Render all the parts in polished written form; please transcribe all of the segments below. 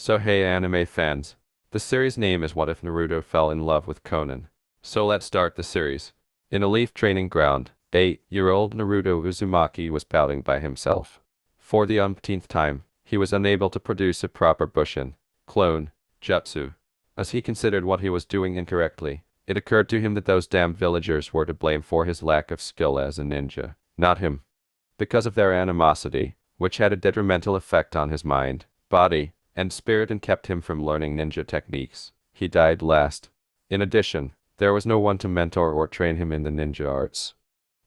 So hey anime fans. The series name is What If Naruto Fell in Love with Conan. So let's start the series. In a leaf training ground, 8-year-old Naruto Uzumaki was pouting by himself. For the umpteenth time, he was unable to produce a proper Bushin clone jutsu. As he considered what he was doing incorrectly, it occurred to him that those damn villagers were to blame for his lack of skill as a ninja, not him. Because of their animosity, which had a detrimental effect on his mind, body, and spirit and kept him from learning ninja techniques, he died last. In addition, there was no one to mentor or train him in the ninja arts.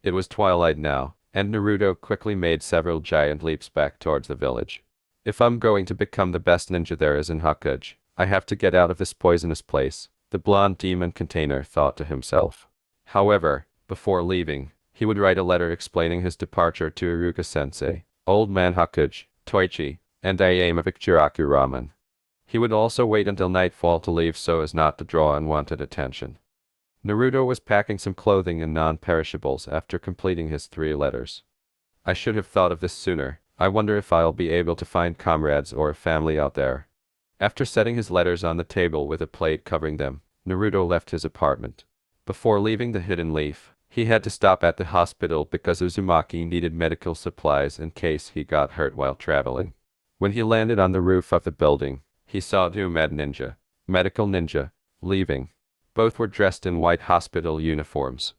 It was twilight now, and Naruto quickly made several giant leaps back towards the village. If I'm going to become the best ninja there is in Hokage, I have to get out of this poisonous place, the blonde demon container thought to himself. However, before leaving, he would write a letter explaining his departure to Iruka-sensei, Old Man Hokage, Toichi, and Ayame of Ichiraku Ramen. He would also wait until nightfall to leave so as not to draw unwanted attention. Naruto was packing some clothing and non-perishables after completing his 3 letters. I should have thought of this sooner. I wonder if I'll be able to find comrades or a family out there. After setting his letters on the table with a plate covering them, Naruto left his apartment. Before leaving the Hidden Leaf, he had to stop at the hospital because Uzumaki needed medical supplies in case he got hurt while traveling. When he landed on the roof of the building, he saw two medical ninja, leaving. Both were dressed in white hospital uniforms.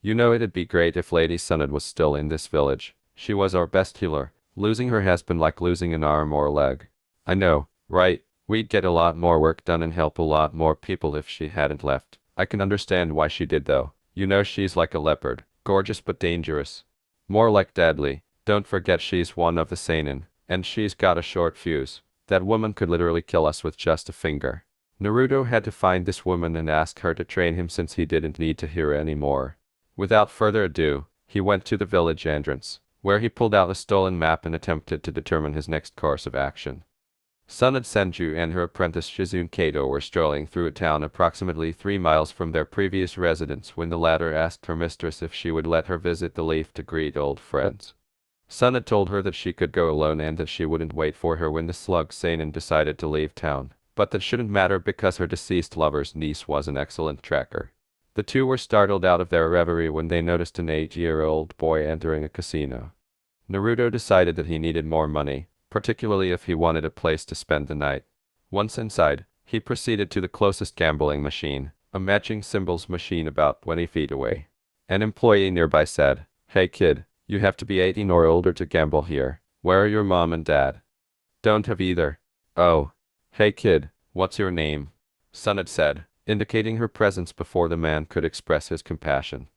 You know, it'd be great if Lady Sunad was still in this village. She was our best healer. Losing her has been like losing an arm or a leg. I know, right? We'd get a lot more work done and help a lot more people if she hadn't left. I can understand why she did though. You know, she's like a leopard, gorgeous but dangerous. More like deadly. Don't forget she's one of the seinen, and she's got a short fuse. That woman could literally kill us with just a finger. Naruto had to find this woman and ask her to train him since he didn't need to hear anymore. Without further ado, he went to the village entrance, where he pulled out a stolen map and attempted to determine his next course of action. Sunad Senju and her apprentice Shizune Kato were strolling through a town approximately 3 miles from their previous residence when the latter asked her mistress if she would let her visit the leaf to greet old friends. Sunad told her that she could go alone and that she wouldn't wait for her when the slug seinen decided to leave town, but that shouldn't matter because her deceased lover's niece was an excellent tracker. The two were startled out of their reverie when they noticed an 8-year-old boy entering a casino. Naruto decided that he needed more money, particularly if he wanted a place to spend the night. Once inside, he proceeded to the closest gambling machine, a matching symbols machine about 20 feet away. An employee nearby said, "Hey kid, you have to be 18 or older to gamble here. Where are your mom and dad?" "Don't have either." "Oh. Hey kid, what's your name?" Sunad said, indicating her presence before the man could express his compassion.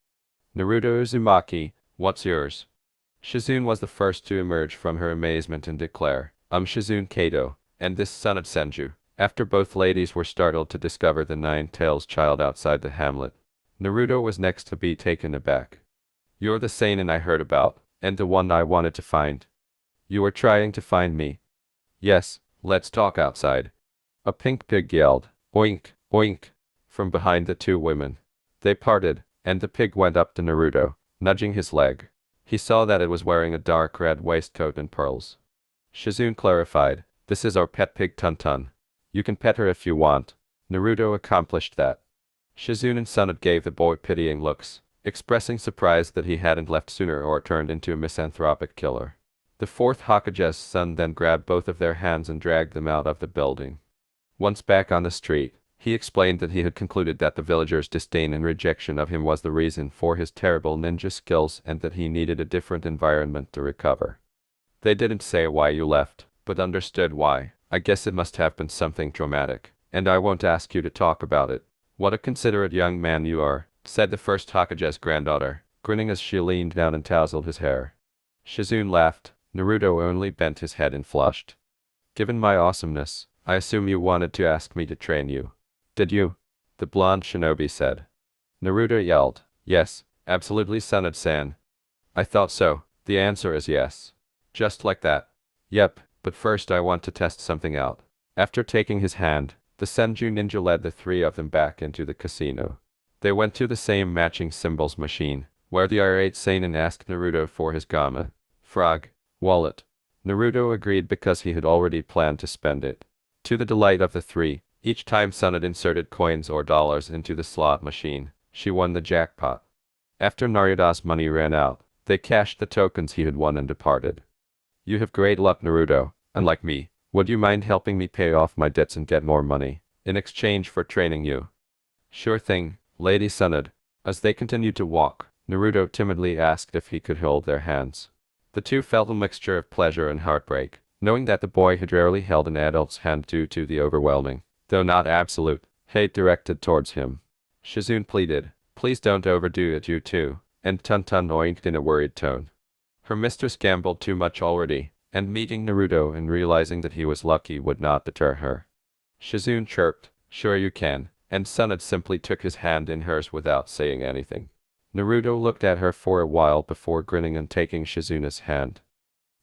"Naruto Uzumaki, what's yours?" Shizune was the first to emerge from her amazement and declare, "I'm Shizune Kato, and this Sunad Senju." After both ladies were startled to discover the Nine-Tails child outside the hamlet, Naruto was next to be taken aback. "You're the seinen I heard about, and the one I wanted to find. You were trying to find me?" "Yes, let's talk outside." A pink pig yelled, "Oink, oink," from behind the two women. They parted, and the pig went up to Naruto, nudging his leg. He saw that it was wearing a dark red waistcoat and pearls. Shizune clarified, "This is our pet pig Tun-Tun. You can pet her if you want." Naruto accomplished that. Shizune and Sunad gave the boy pitying looks, expressing surprise that he hadn't left sooner or turned into a misanthropic killer. The fourth Hokage's son then grabbed both of their hands and dragged them out of the building. Once back on the street, he explained that he had concluded that the villagers' disdain and rejection of him was the reason for his terrible ninja skills and that he needed a different environment to recover. "They didn't say why you left, but understood why. I guess it must have been something traumatic, and I won't ask you to talk about it." "What a considerate young man you are," said the first Hokage's granddaughter, grinning as she leaned down and tousled his hair. Shizune laughed. Naruto only bent his head and flushed. "Given my awesomeness, I assume you wanted to ask me to train you. Did you?" the blonde shinobi said. Naruto yelled, "Yes, absolutely Sunad-san." "I thought so. The answer is yes." "Just like that?" "Yep, but first I want to test something out." After taking his hand, the Senju ninja led the 3 of them back into the casino. They went to the same matching symbols machine, where the irate seinen asked Naruto for his game, frog, wallet. Naruto agreed because he had already planned to spend it. To the delight of the three, each time Sunad inserted coins or dollars into the slot machine, she won the jackpot. After Naruto's money ran out, they cashed the tokens he had won and departed. You have great luck, Naruto. Unlike me, would you mind helping me pay off my debts and get more money in exchange for training you? Sure thing, Lady Sunad. As they continued to walk, Naruto timidly asked if he could hold their hands. The two felt a mixture of pleasure and heartbreak, knowing that the boy had rarely held an adult's hand due to the overwhelming, though not absolute, hate directed towards him. Shizune pleaded, "Please don't overdo it, you two," and Tun-Tun oinked in a worried tone. Her mistress gambled too much already, and meeting Naruto and realizing that he was lucky would not deter her. Shizune chirped, "Sure you can," and Sunad simply took his hand in hers without saying anything. Naruto looked at her for a while before grinning and taking Shizune's hand.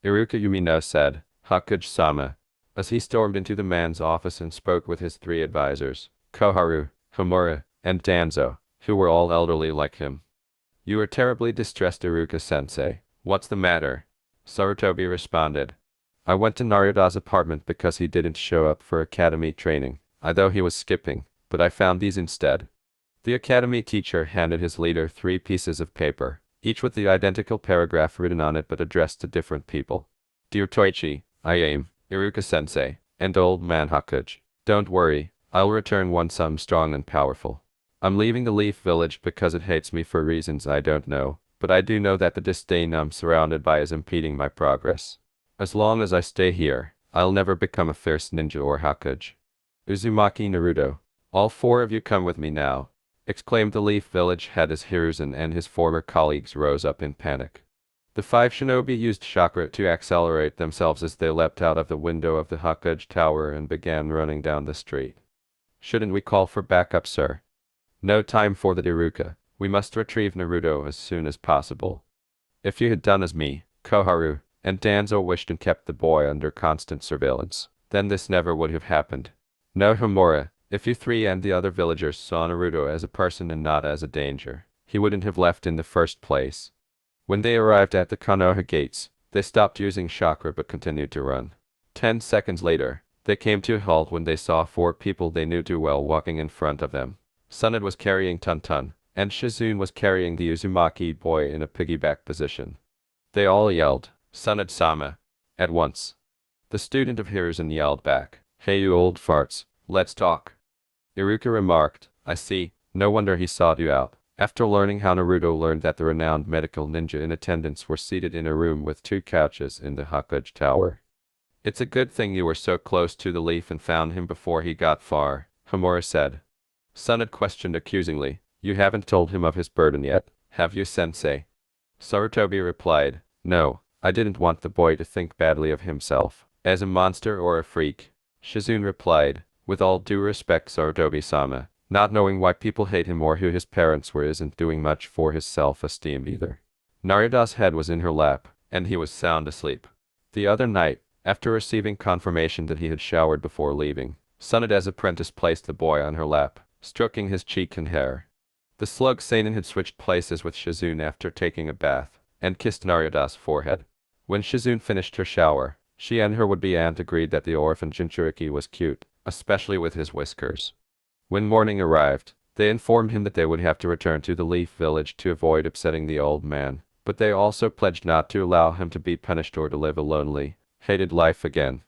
"Iruka Yumino," said Hakuji-sama, as he stormed into the man's office and spoke with his three advisors, Koharu, Homura, and Danzo, who were all elderly like him. "You are terribly distressed, Iruka-sensei. What's the matter?" Sarutobi responded. "I went to Naruto's apartment because he didn't show up for academy training, although he was skipping, but I found these instead." The academy teacher handed his leader 3 pieces of paper, each with the identical paragraph written on it but addressed to different people. "Dear Toichi, I am Iruka-sensei, and old man Hakuji. Don't worry, I'll return once I'm strong and powerful. I'm leaving the Leaf Village because it hates me for reasons I don't know, but I do know that the disdain I'm surrounded by is impeding my progress. As long as I stay here, I'll never become a fierce ninja or Hakuji. Uzumaki Naruto, all 4 of you come with me now," exclaimed the Leaf Village head as Hiruzen and his former colleagues rose up in panic. The 5 shinobi used chakra to accelerate themselves as they leapt out of the window of the Hakuji Tower and began running down the street. "Shouldn't we call for backup, sir?" "No time for the Iruka. We must retrieve Naruto as soon as possible." "If you had done as me, Koharu, and Danzo wished and kept the boy under constant surveillance, then this never would have happened. No, Homura, if you 3 and the other villagers saw Naruto as a person and not as a danger, he wouldn't have left in the first place." When they arrived at the Konoha gates, they stopped using chakra but continued to run. 10 seconds later, they came to a halt when they saw 4 people they knew too well walking in front of them. Sunad was carrying Tun-Tun, and Shizune was carrying the Uzumaki boy in a piggyback position. They all yelled, "Sunad-sama!" at once. The student of Hiruzen yelled back, "Hey you old farts, let's talk." Iruka remarked, "I see, no wonder he sought you out." After learning how Naruto learned that the renowned medical ninja in attendance were seated in a room with 2 couches in the Hakuji Tower. "It's a good thing you were so close to the leaf and found him before he got far," Homura said. Sunad questioned accusingly, "You haven't told him of his burden yet, have you, sensei?" Sarutobi replied, "No, I didn't want the boy to think badly of himself, as a monster or a freak." Shizune replied, "With all due respect, Sarutobi-sama, not knowing why people hate him or who his parents were isn't doing much for his self-esteem either." Naruto's head was in her lap, and he was sound asleep. The other night, after receiving confirmation that he had showered before leaving, Sunada's apprentice placed the boy on her lap, stroking his cheek and hair. The slug seinen had switched places with Shizune after taking a bath, and kissed Naruto's forehead. When Shizune finished her shower, she and her would-be aunt agreed that the orphan Jinchuriki was cute, especially with his whiskers. When morning arrived, they informed him that they would have to return to the Leaf Village to avoid upsetting the old man, but they also pledged not to allow him to be punished or to live a lonely, hated life again.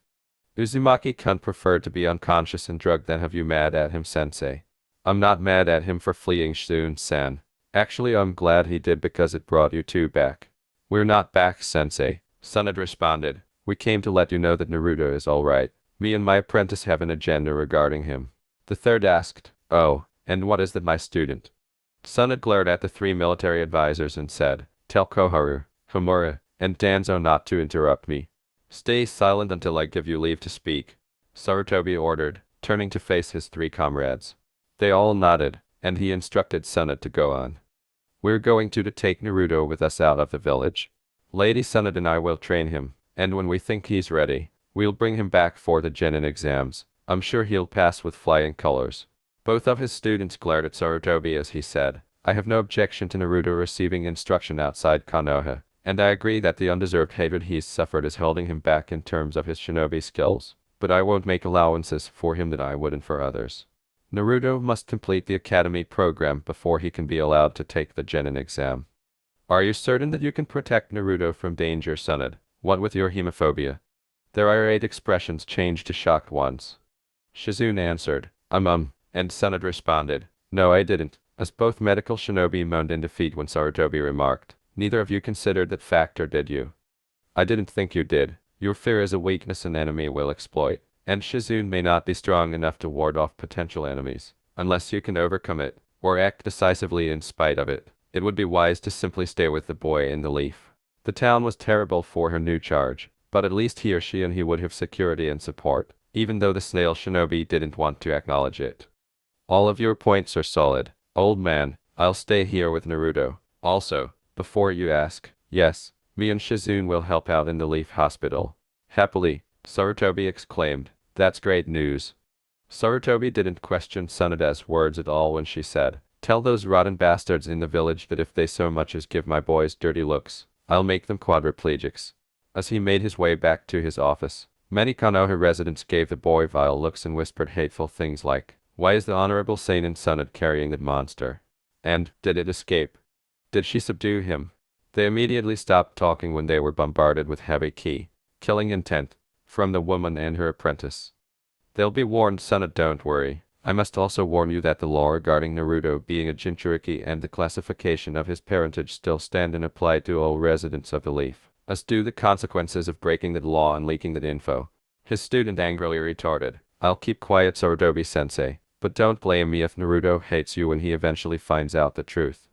Uzumaki-kun preferred to be unconscious and drugged than have you mad at him, sensei. "I'm not mad at him for fleeing, Shizune-san. Actually, I'm glad he did because it brought you 2 back." "We're not back, sensei," Sunad responded. "We came to let you know that Naruto is alright. Me and my apprentice have an agenda regarding him." The third asked, "Oh, and what is that, my student?" Sunad glared at the 3 military advisors and said, "Tell Koharu, Homura, and Danzo not to interrupt me. Stay silent until I give you leave to speak," Sarutobi ordered, turning to face his 3 comrades. They all nodded, and he instructed Sunad to go on. "We're going to take Naruto with us out of the village. Lady Sunad and I will train him, and when we think he's ready, we'll bring him back for the genin exams. I'm sure he'll pass with flying colors." Both of his students glared at Sarutobi as he said, "I have no objection to Naruto receiving instruction outside Konoha, and I agree that the undeserved hatred he's suffered is holding him back in terms of his shinobi skills. but I won't make allowances for him that I wouldn't for others. Naruto must complete the academy program before he can be allowed to take the genin exam. Are you certain that you can protect Naruto from danger, Sunad? What with your hemophobia? Their irate expressions changed to shocked ones. Shizune answered, and Sunad responded, no I didn't, as both medical shinobi moaned in defeat when Sarutobi remarked, neither of you considered that factor, did you? I didn't think you did. Your fear is a weakness an enemy will exploit, and Shizune may not be strong enough to ward off potential enemies, unless you can overcome it, or act decisively in spite of it. It would be wise to simply stay with the boy in the leaf. The town was terrible for her new charge, but at least he or she and he would have security and support, even though the snail shinobi didn't want to acknowledge it. All of your points are solid, old man. I'll stay here with Naruto. Also, before you ask, yes, me and Shizune will help out in the Leaf Hospital. Happily, Sarutobi exclaimed, that's great news. Sarutobi didn't question Sunada's words at all when she said, tell those rotten bastards in the village that if they so much as give my boys dirty looks, I'll make them quadriplegics. As he made his way back to his office, many Konoha residents gave the boy vile looks and whispered hateful things like, why is the Honorable Seinen Sunad carrying that monster? And, did it escape? Did she subdue him? They immediately stopped talking when they were bombarded with heavy killing intent, from the woman and her apprentice. They'll be warned, Sunad, don't worry. I must also warn you that the law regarding Naruto being a Jinchuriki and the classification of his parentage still stand and apply to all residents of the Leaf, as do the consequences of breaking that law and leaking that info. His student angrily retorted, I'll keep quiet, Sarutobi-sensei, but don't blame me if Naruto hates you when he eventually finds out the truth.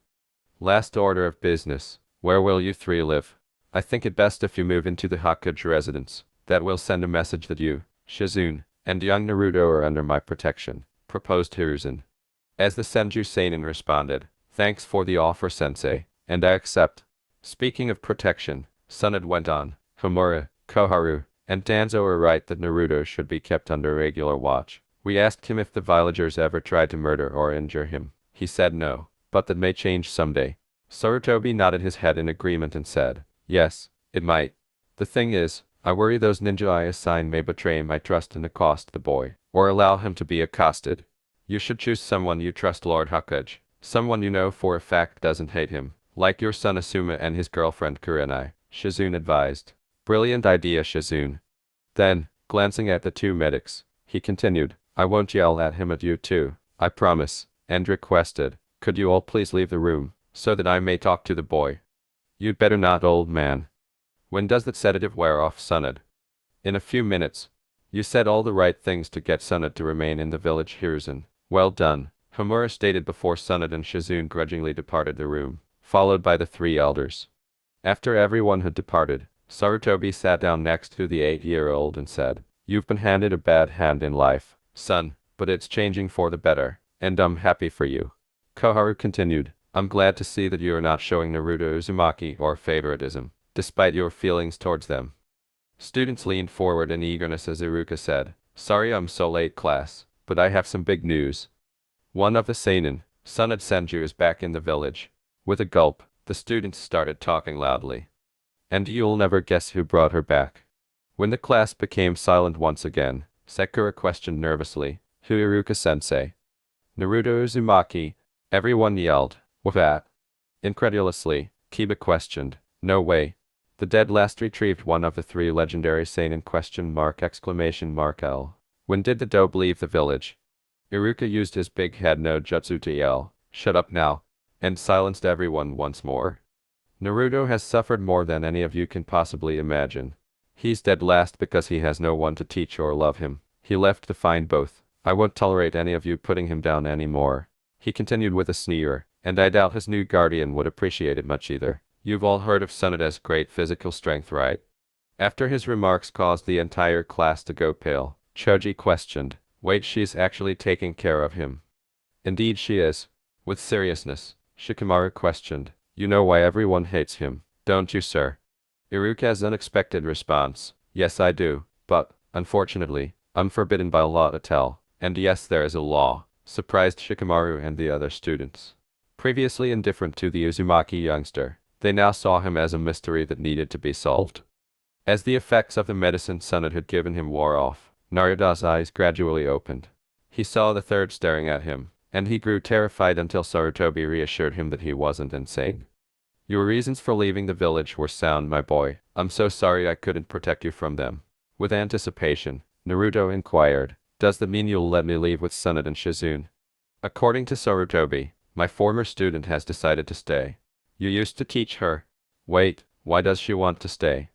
Last order of business. Where will you three live? I think it best if you move into the Hokage residence. That will send a message that you, Shizune, and young Naruto are under my protection, proposed Hiruzen. As the Senju Seinen responded, thanks for the offer, sensei, and I accept. Speaking of protection, Sunad went on, Homura, Koharu, and Danzo are right that Naruto should be kept under regular watch. We asked him if the villagers ever tried to murder or injure him. He said no, but that may change someday. Sarutobi nodded his head in agreement and said, yes, it might. The thing is, I worry those ninja I assign may betray my trust and accost the boy, or allow him to be accosted. You should choose someone you trust, Lord Hokage, someone you know for a fact doesn't hate him, like your son Asuma and his girlfriend Kurenai, Shizune advised. Brilliant idea, Shizune. Then, glancing at the two medics, he continued, I won't yell at him at you too, I promise, and requested, could you all please leave the room, so that I may talk to the boy? You'd better not, old man. When does that sedative wear off, Sunad? In a few minutes. You said all the right things to get Sunad to remain in the village, Hiruzen. Well done, Homura stated before Sunad and Shizune grudgingly departed the room, followed by the three elders. After everyone had departed, Sarutobi sat down next to the 8-year-old and said, you've been handed a bad hand in life, son, but it's changing for the better, and I'm happy for you. Koharu continued, I'm glad to see that you are not showing Naruto Uzumaki or favoritism, despite your feelings towards them. Students leaned forward in eagerness as Iruka said, sorry I'm so late, class, but I have some big news. One of the seinen, Sunad Senju, is back in the village. With a gulp, the students started talking loudly. And you'll never guess who brought her back. When the class became silent once again, Sakura questioned nervously, who, Iruka-sensei? Naruto Uzumaki. Everyone yelled, what? Incredulously, Kiba questioned, no way. The dead last retrieved one of the three legendary seinen ? L. When did the dope leave the village? Iruka used his big head no jutsu to yell, shut up now, and silenced everyone once more. Naruto has suffered more than any of you can possibly imagine. He's dead last because he has no one to teach or love him. He left to find both. I won't tolerate any of you putting him down anymore. He continued with a sneer, and I doubt his new guardian would appreciate it much either. You've all heard of Sunada's great physical strength, right? After his remarks caused the entire class to go pale, Choji questioned, wait, she's actually taking care of him? Indeed she is. With seriousness, Shikamaru questioned, you know why everyone hates him, don't you, sir? Iruka's unexpected response, yes I do, but, unfortunately, I'm forbidden by law to tell, and yes there is a law, surprised Shikamaru and the other students. Previously indifferent to the Uzumaki youngster, they now saw him as a mystery that needed to be solved. As the effects of the medicine Sunad had given him wore off, Naruto's eyes gradually opened. He saw the third staring at him, and he grew terrified until Sarutobi reassured him that he wasn't insane. Your reasons for leaving the village were sound, my boy. I'm so sorry I couldn't protect you from them. With anticipation, Naruto inquired, does that mean you'll let me leave with Sunnat and Shizune? According to Sarutobi, my former student has decided to stay. You used to teach her. Wait, why does she want to stay?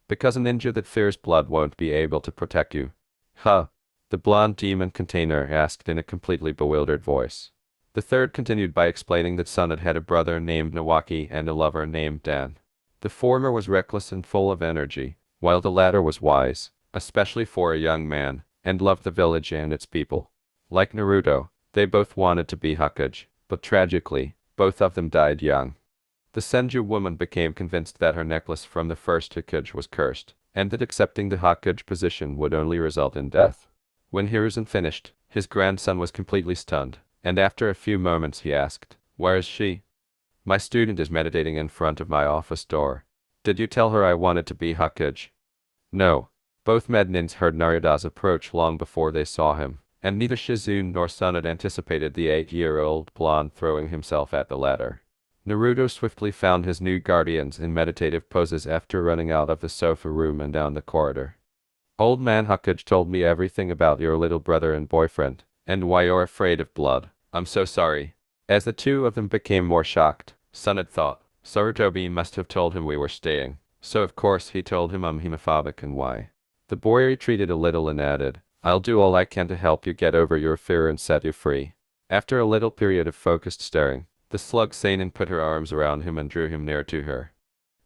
Because a ninja that fears blood won't be able to protect you. Huh? The blonde demon container asked in a completely bewildered voice. The third continued by explaining that Sunnat had a brother named Nawaki and a lover named Dan. The former was reckless and full of energy, while the latter was wise, especially for a young man, and loved the village and its people. Like Naruto, they both wanted to be Hokage, but tragically, both of them died young. The Senju woman became convinced that her necklace from the first Hokage was cursed, and that accepting the Hokage position would only result in death. When Hiruzen finished, his grandson was completely stunned, and after a few moments he asked, where is she? My student is meditating in front of my office door. Did you tell her I wanted to be Hokage? No. Both Mednins heard Naruto's approach long before they saw him, and neither Shizune nor Sunnat anticipated the 8-year-old blonde throwing himself at the ladder. Naruto swiftly found his new guardians in meditative poses after running out of the sofa room and down the corridor. Old man Hokage told me everything about your little brother and boyfriend, and why you're afraid of blood. I'm so sorry. As the two of them became more shocked, Sunnat thought, Sarutobi must have told him we were staying, so of course he told him I'm homophobic and why. The boy retreated a little and added, I'll do all I can to help you get over your fear and set you free. After a little period of focused staring, the slug Seinen put her arms around him and drew him near to her.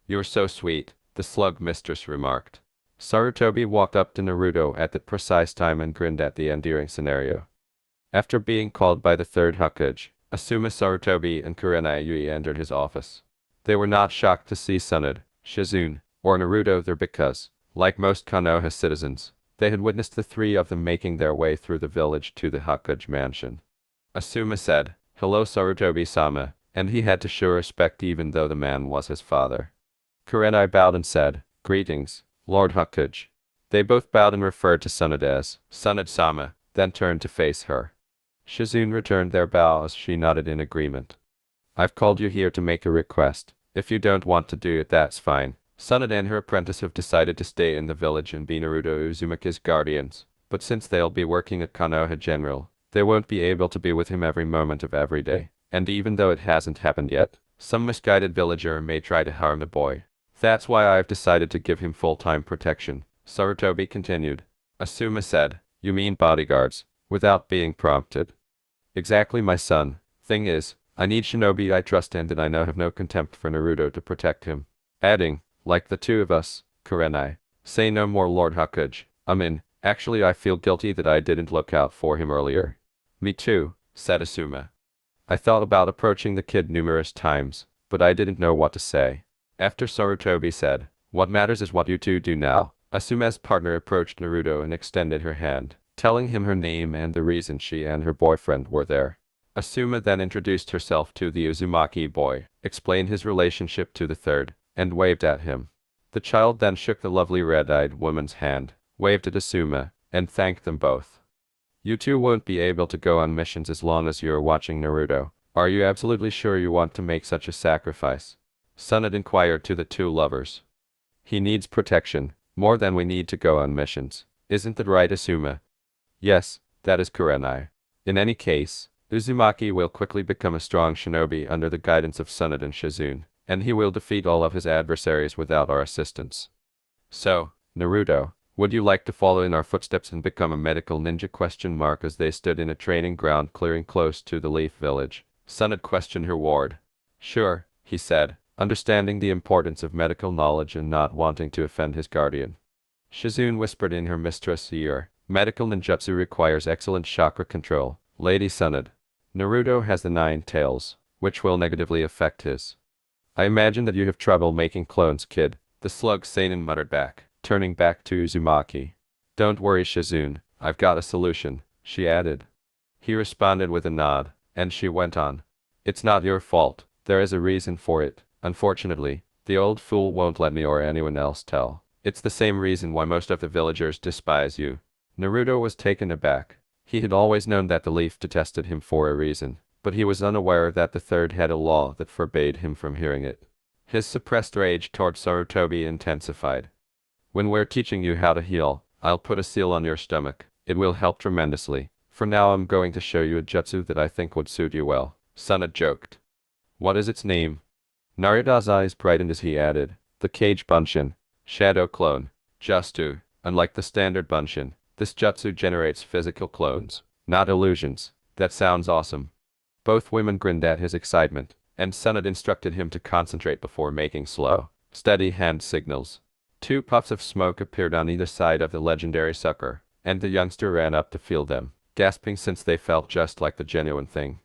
You're so sweet, the slug mistress remarked. Sarutobi walked up to Naruto at that precise time and grinned at the endearing scenario. After being called by the third Hokage, Asuma, Sarutobi, and Kurenai Yui entered his office. They were not shocked to see Sunnat, Shizune, or Naruto there because, like most Konoha citizens, they had witnessed the three of them making their way through the village to the Hokage mansion. Asuma said, hello Sarutobi-sama, and he had to show respect even though the man was his father. Kurenai bowed and said, greetings, Lord Hokage. They both bowed and referred to Sunnat as Sunnat-sama, then turned to face her. Shizune returned their bow as she nodded in agreement. I've called you here to make a request. If you don't want to do it, that's fine. Sunnat and her apprentice have decided to stay in the village and be Naruto Uzumaki's guardians, but since they'll be working at Konoha General, they won't be able to be with him every moment of every day, and even though it hasn't happened yet, some misguided villager may try to harm the boy. That's why I've decided to give him full-time protection, Sarutobi continued. Asuma said, you mean bodyguards, without being prompted? Exactly, my son. Thing is, I need shinobi I trust and that I know have no contempt for Naruto to protect him. Adding, like the two of us, Kurenai. Say no more, Lord Hokage. Actually I feel guilty that I didn't look out for him earlier. Me too, said Asuma. I thought about approaching the kid numerous times, but I didn't know what to say. After Sarutobi said, what matters is what you two do now, Asuma's partner approached Naruto and extended her hand, telling him her name and the reason she and her boyfriend were there. Asuma then introduced herself to the Uzumaki boy, explained his relationship to the third, and waved at him. The child then shook the lovely red-eyed woman's hand, waved at Asuma, and thanked them both. You two won't be able to go on missions as long as you're watching Naruto. Are you absolutely sure you want to make such a sacrifice? Sunnat inquired to the two lovers. He needs protection, more than we need to go on missions. Isn't that right, Asuma? Yes, that is Kurenai. In any case, Uzumaki will quickly become a strong shinobi under the guidance of Sunnat and Shizune, and he will defeat all of his adversaries without our assistance. So, Naruto, would you like to follow in our footsteps and become a medical ninja? As they stood in a training ground clearing close to the Leaf Village, Sunnat questioned her ward. Sure, he said, understanding the importance of medical knowledge and not wanting to offend his guardian. Shizune whispered in her mistress' ear, medical ninjutsu requires excellent chakra control, Lady Sunnat. Naruto has the 9 tails, which will negatively affect his. I imagine that you have trouble making clones, kid, the slug Seinen muttered back, turning back to Uzumaki. Don't worry, Shizune, I've got a solution, she added. He responded with a nod, and she went on. It's not your fault, there is a reason for it. Unfortunately, the old fool won't let me or anyone else tell. It's the same reason why most of the villagers despise you. Naruto was taken aback. He had always known that the leaf detested him for a reason, but he was unaware that the third had a law that forbade him from hearing it. His suppressed rage toward Sarutobi intensified. When we're teaching you how to heal, I'll put a seal on your stomach. It will help tremendously. For now I'm going to show you a jutsu that I think would suit you well. Suna joked. What is its name? Naruto's eyes brightened as he added, the Kage Bunshin, Shadow Clone, Jutsu. Unlike the standard Bunshin, this jutsu generates physical clones, not illusions. That sounds awesome. Both women grinned at his excitement, and Suna instructed him to concentrate before making slow, steady hand signals. 2 puffs of smoke appeared on either side of the legendary sucker, and the youngster ran up to feel them, gasping since they felt just like the genuine thing.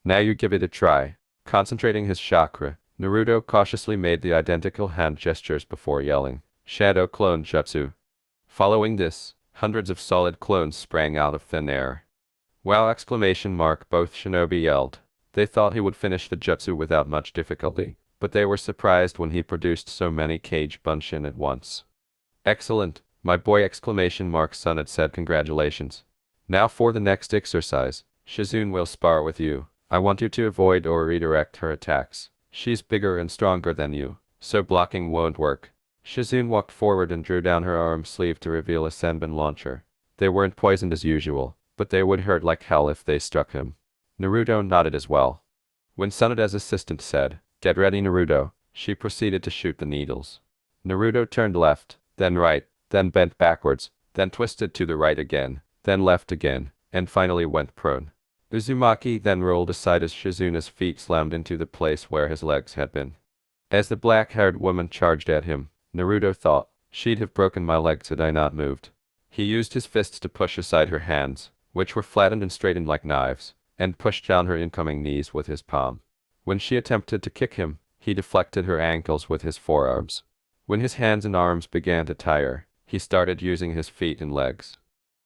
Now you give it a try. Concentrating his chakra, Naruto cautiously made the identical hand gestures before yelling, Shadow Clone Jutsu. Following this, hundreds of solid clones sprang out of thin air. Wow! Both shinobi yelled. They thought he would finish the jutsu without much difficulty, but they were surprised when he produced so many Kage Bunshin at once. Excellent, my boy! Suna said congratulations. Now for the next exercise, Shizune will spar with you. I want you to avoid or redirect her attacks. She's bigger and stronger than you, so blocking won't work. Shizune walked forward and drew down her arm sleeve to reveal a Senbon launcher. They weren't poisoned as usual, but they would hurt like hell if they struck him. Naruto nodded as well. When Suna's assistant said, "Get ready, Naruto," she proceeded to shoot the needles. Naruto turned left, then right, then bent backwards, then twisted to the right again, then left again, and finally went prone. Uzumaki then rolled aside as Shizune's feet slammed into the place where his legs had been. As the black-haired woman charged at him, Naruto thought, she'd have broken my legs had I not moved. He used his fists to push aside her hands, which were flattened and straightened like knives, and pushed down her incoming knees with his palm. When she attempted to kick him, he deflected her ankles with his forearms. When his hands and arms began to tire, he started using his feet and legs.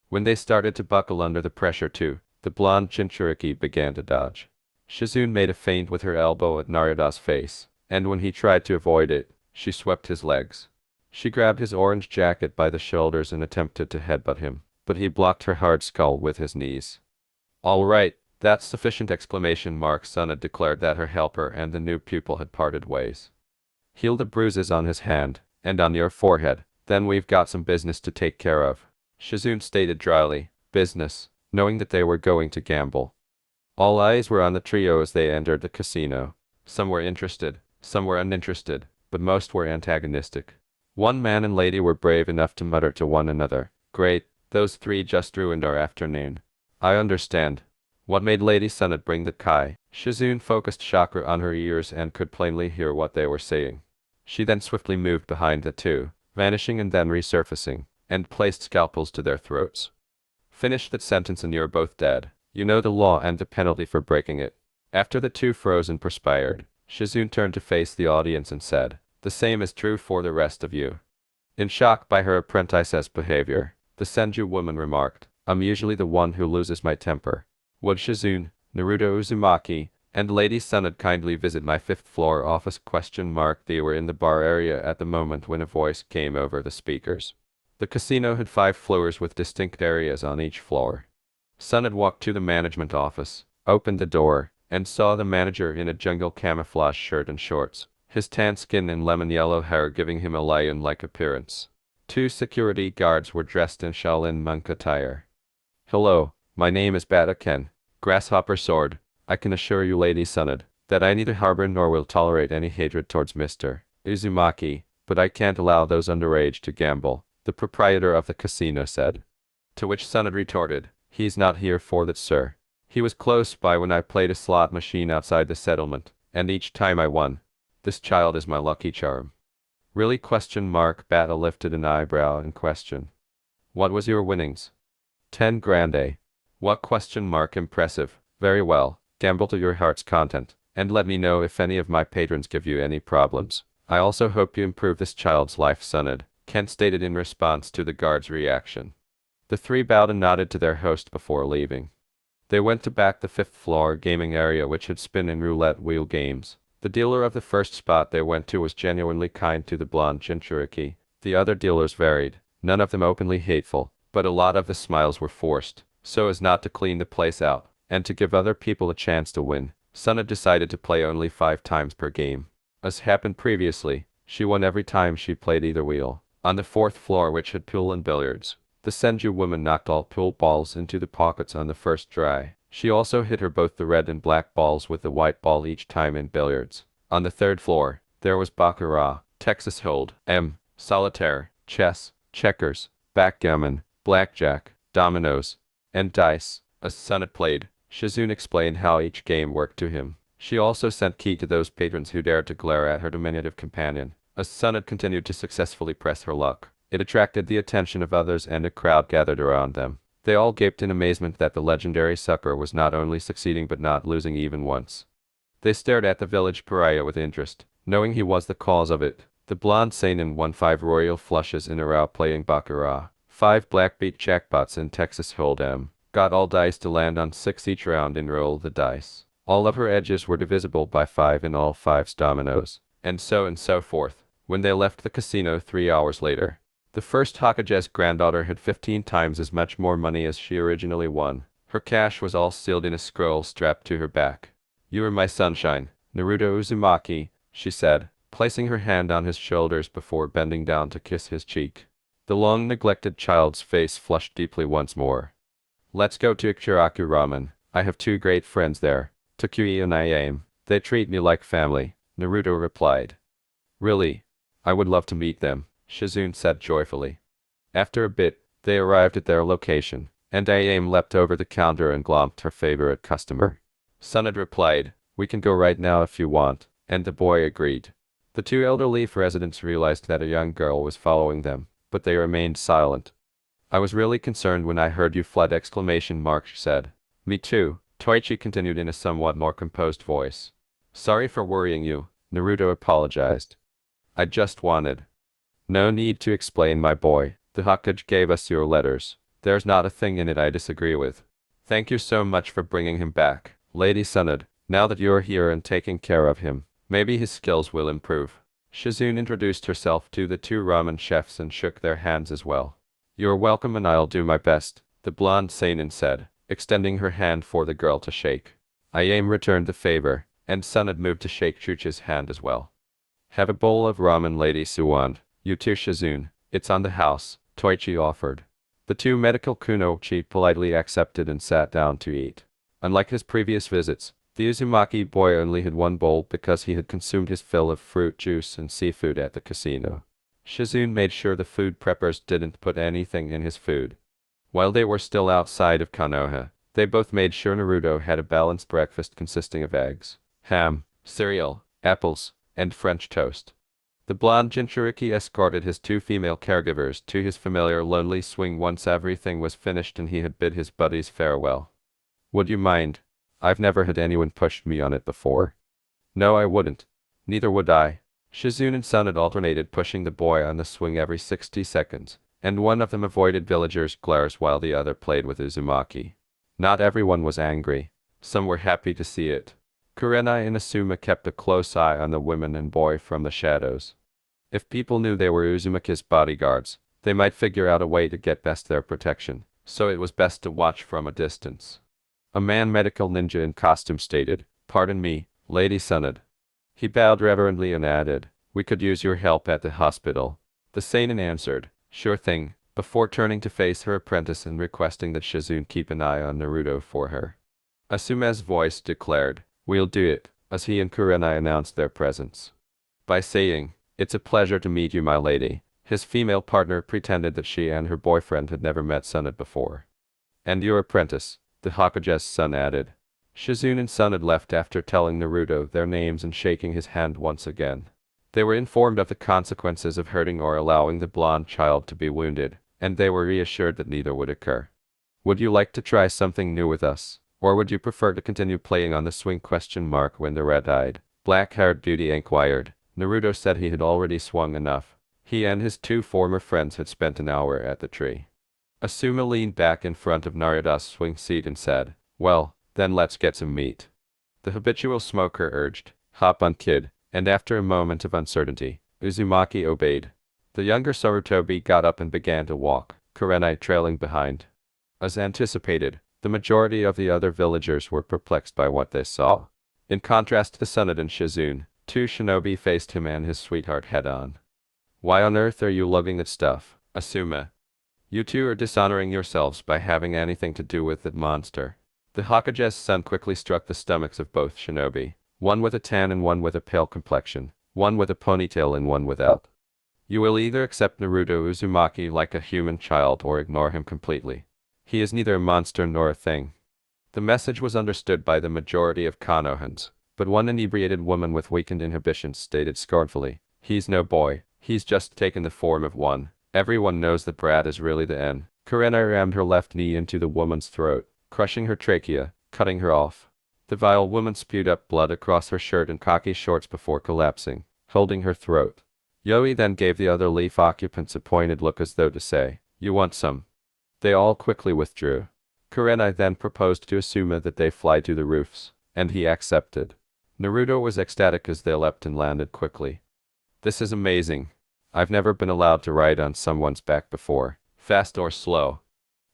When they started to buckle under the pressure too, the blonde Jinchuriki began to dodge. Shizune made a feint with her elbow at Naruto's face, and when he tried to avoid it, she swept his legs. She grabbed his orange jacket by the shoulders and attempted to headbutt him, but he blocked her hard skull with his knees. All right, that's sufficient! Suna declared that her helper and the new pupil had parted ways. Heal the bruises on his hand, and on your forehead, then we've got some business to take care of. Shizune stated dryly, business, knowing that they were going to gamble. All eyes were on the trio as they entered the casino. Some were interested, some were uninterested, but most were antagonistic. One man and lady were brave enough to mutter to one another, "Great, those 3 just ruined our afternoon." I understand. What made Lady Suna bring the Kai? Shizune focused chakra on her ears and could plainly hear what they were saying. She then swiftly moved behind the 2, vanishing and then resurfacing, and placed scalpels to their throats. Finish that sentence and you're both dead. You know the law and the penalty for breaking it. After the 2 froze and perspired, Shizune turned to face the audience and said, "The same is true for the rest of you." In shock by her apprentice's behavior, the Senju woman remarked, "I'm usually the one who loses my temper. Would Shizune, Naruto Uzumaki, and Lady Suna kindly visit my 5th floor office?" They were in the bar area at the moment when a voice came over the speakers. The casino had 5 floors with distinct areas on each floor. Suna walked to the management office, opened the door, and saw the manager in a jungle camouflage shirt and shorts, his tan skin and lemon-yellow hair giving him a lion-like appearance. 2 security guards were dressed in Shaolin monk attire. "Hello, my name is Bataken, Grasshopper Sword. I can assure you, Lady Suna, that I neither harbor nor will tolerate any hatred towards Mr. Uzumaki, but I can't allow those underage to gamble," the proprietor of the casino said. To which Suna retorted, "He's not here for that, sir. He was close by when I played a slot machine outside the settlement, and each time I won. This child is my lucky charm." "Really?" Bata lifted an eyebrow in question. "What was your winnings?" 10 grande. "What?" "Impressive. Very well. Gamble to your heart's content, and let me know if any of my patrons give you any problems. I also hope you improve this child's life," Suna Ken stated in response to the guard's reaction. The 3 bowed and nodded to their host before leaving. They went to back the 5th floor gaming area, which had spin and roulette wheel games. The dealer of the first spot they went to was genuinely kind to the blonde Jinchuriki. The other dealers varied, none of them openly hateful, but a lot of the smiles were forced, so as not to clean the place out, and to give other people a chance to win. Sana decided to play only 5 times per game. As happened previously, she won every time she played either wheel. On the 4th floor, which had pool and billiards, the Senju woman knocked all pool balls into the pockets on the first try. She also hit her both the red and black balls with the white ball each time in billiards. On the 3rd floor, there was baccarat, Texas Hold'em, solitaire, chess, checkers, backgammon, blackjack, dominoes, and dice. As Sun played, Shizune explained how each game worked to him. She also sent key to those patrons who dared to glare at her diminutive companion. As Sun continued to successfully press her luck, it attracted the attention of others and a crowd gathered around them. They all gaped in amazement that the legendary sucker was not only succeeding but not losing even once. They stared at the village pariah with interest, knowing he was the cause of it. The blonde seinen won 5 royal flushes in a row playing baccarat, 5 blackbeat jackpots in Texas Hold'em, got all dice to land on 6 each round and rolled the dice. All of her edges were divisible by 5 in all 5's dominoes, and so forth. When they left the casino 3 hours later, the first Hokage's granddaughter had 15 times as much more money as she originally won. Her cash was all sealed in a scroll strapped to her back. "You are my sunshine, Naruto Uzumaki," she said, placing her hand on his shoulders before bending down to kiss his cheek. The long-neglected child's face flushed deeply once more. "Let's go to Ichiraku Ramen. I have 2 great friends there, Takui and Iame. They treat me like family," Naruto replied. "Really? I would love to meet them," Shizune said joyfully. After a bit, they arrived at their location, and Iame leapt over the counter and glomped her favorite customer. Sunad replied, "We can go right now if you want," and the boy agreed. The 2 elderly residents realized that a young girl was following them, but they remained silent. "I was really concerned when I heard you fled!" She said. "Me too," Toichi continued in a somewhat more composed voice. "Sorry for worrying you," Naruto apologized. "I just wanted—" "No need to explain, my boy. The Hokage gave us your letters. There's not a thing in it I disagree with. Thank you so much for bringing him back, Lady Sunad. Now that you're here and taking care of him, maybe his skills will improve." Shizune introduced herself to the 2 ramen chefs and shook their hands as well. "You're welcome and I'll do my best," the blonde seinen said, extending her hand for the girl to shake. Iame returned the favor, and Sunad moved to shake Chuchi's hand as well. "Have a bowl of ramen, Lady Suwand. You too, Shizune. It's on the house," Toichi offered. The 2 medical kunoichi politely accepted and sat down to eat. Unlike his previous visits, the Uzumaki boy only had 1 bowl because he had consumed his fill of fruit juice and seafood at the casino. Shizune made sure the food preppers didn't put anything in his food. While they were still outside of Konoha, they both made sure Naruto had a balanced breakfast consisting of eggs, ham, cereal, apples, and French toast. The blonde Jinchuriki escorted his 2 female caregivers to his familiar lonely swing once everything was finished and he had bid his buddies farewell. "Would you mind? I've never had anyone push me on it before." "No, I wouldn't." "Neither would I." Shizune and Sunad alternated pushing the boy on the swing every 60 seconds, and one of them avoided villagers' glares while the other played with Uzumaki. Not everyone was angry. Some were happy to see it. Kurenai and Asuma kept a close eye on the women and boy from the shadows. If people knew they were Uzumaki's bodyguards, they might figure out a way to get past their protection, so it was best to watch from a distance. A man medical ninja in costume stated, "Pardon me, Lady Sunad." He bowed reverently and added, "We could use your help at the hospital." The seinen answered, "Sure thing," before turning to face her apprentice and requesting that Shizune keep an eye on Naruto for her. Asuma's voice declared, "We'll do it," as he and Kurenai announced their presence. By saying, "It's a pleasure to meet you, my lady," his female partner pretended that she and her boyfriend had never met Sunad before. "And your apprentice," the Hokage's son added. Shizune and Sunad left after telling Naruto their names and shaking his hand once again. They were informed of the consequences of hurting or allowing the blonde child to be wounded, and they were reassured that neither would occur. "Would you like to try something new with us? Or would you prefer to continue playing on the swing?" When the red-eyed, black-haired beauty inquired. Naruto said he had already swung enough. He and his 2 former friends had spent an hour at the tree. Asuma leaned back in front of Naruto's swing seat and said, "Well, then let's get some meat." The habitual smoker urged, "Hop on, kid," and after a moment of uncertainty, Uzumaki obeyed. The younger Sarutobi got up and began to walk, Kurenai trailing behind. As anticipated, the majority of the other villagers were perplexed by what they saw. In contrast to Sunad and Shizune, two shinobi faced him and his sweetheart head-on. Why on earth are you lugging that stuff, Asuma? You two are dishonoring yourselves by having anything to do with that monster. The Hokage's son quickly struck the stomachs of both shinobi, one with a tan and one with a pale complexion, one with a ponytail and one without. You will either accept Naruto Uzumaki like a human child or ignore him completely. He is neither a monster nor a thing. The message was understood by the majority of Konohans, but one inebriated woman with weakened inhibitions stated scornfully, "He's no boy, he's just taken the form of one. Everyone knows that Brad is really the N." Kurenai rammed her left knee into the woman's throat, crushing her trachea, cutting her off. The vile woman spewed up blood across her shirt and khaki shorts before collapsing, holding her throat. Yoi then gave the other leaf occupants a pointed look as though to say, "You want some?" They all quickly withdrew. Kurenai then proposed to Asuma that they fly to the roofs, and he accepted. Naruto was ecstatic as they leapt and landed quickly. "This is amazing. I've never been allowed to ride on someone's back before, fast or slow."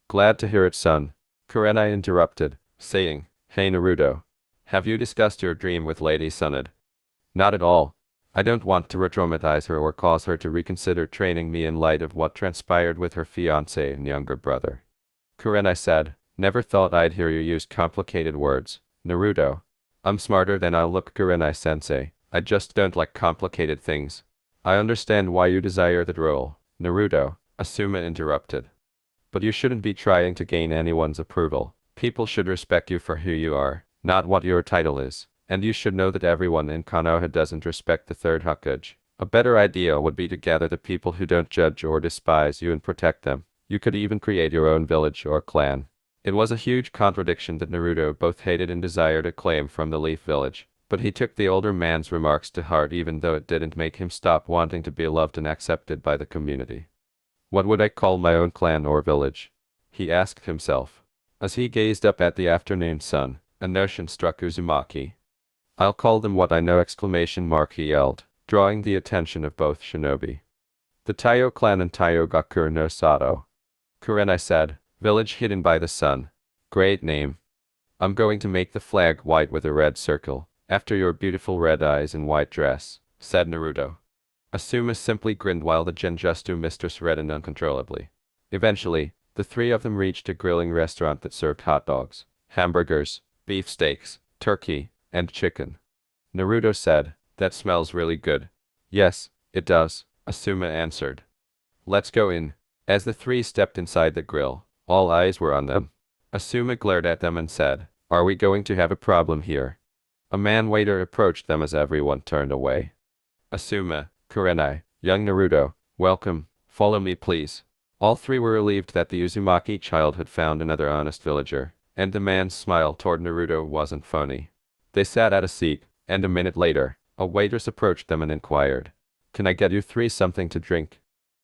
"Glad to hear it, son," Kurenai interrupted, saying, "Hey Naruto, have you discussed your dream with Lady Sunad?" "Not at all. I don't want to re-traumatize her or cause her to reconsider training me in light of what transpired with her fiancé and younger brother." Kurenai said, "Never thought I'd hear you use complicated words, Naruto. I'm smarter than I look, Kurenai-sensei. I just don't like complicated things." "I understand why you desire that role, Naruto," Asuma interrupted. "But you shouldn't be trying to gain anyone's approval. People should respect you for who you are, not what your title is. And you should know that everyone in Konoha doesn't respect the third Hokage. A better idea would be to gather the people who don't judge or despise you and protect them. You could even create your own village or clan." It was a huge contradiction that Naruto both hated and desired acclaim from the Leaf Village, but he took the older man's remarks to heart even though it didn't make him stop wanting to be loved and accepted by the community. "What would I call my own clan or village?" he asked himself. As he gazed up at the afternoon sun, a notion struck Uzumaki. "I'll call them what I know!" He yelled, drawing the attention of both shinobi. "The Taiyo clan and Taiyo Gakure no Sato," Kurenai said, "village hidden by the sun." "Great name. I'm going to make the flag white with a red circle, after your beautiful red eyes and white dress," said Naruto. Asuma simply grinned while the Genjutsu mistress reddened uncontrollably. Eventually, the three of them reached a grilling restaurant that served hot dogs, hamburgers, beef steaks, turkey, and chicken. Naruto said, "That smells really good." "Yes, it does," Asuma answered. "Let's go in." As the three stepped inside the grill, all eyes were on them. Asuma glared at them and said, "Are we going to have a problem here?" A man-waiter approached them as everyone turned away. "Asuma, Kurenai, young Naruto, welcome, follow me please." All three were relieved that the Uzumaki child had found another honest villager, and the man's smile toward Naruto wasn't phony. They sat at a seat, and a minute later, a waitress approached them and inquired, "Can I get you three something to drink?"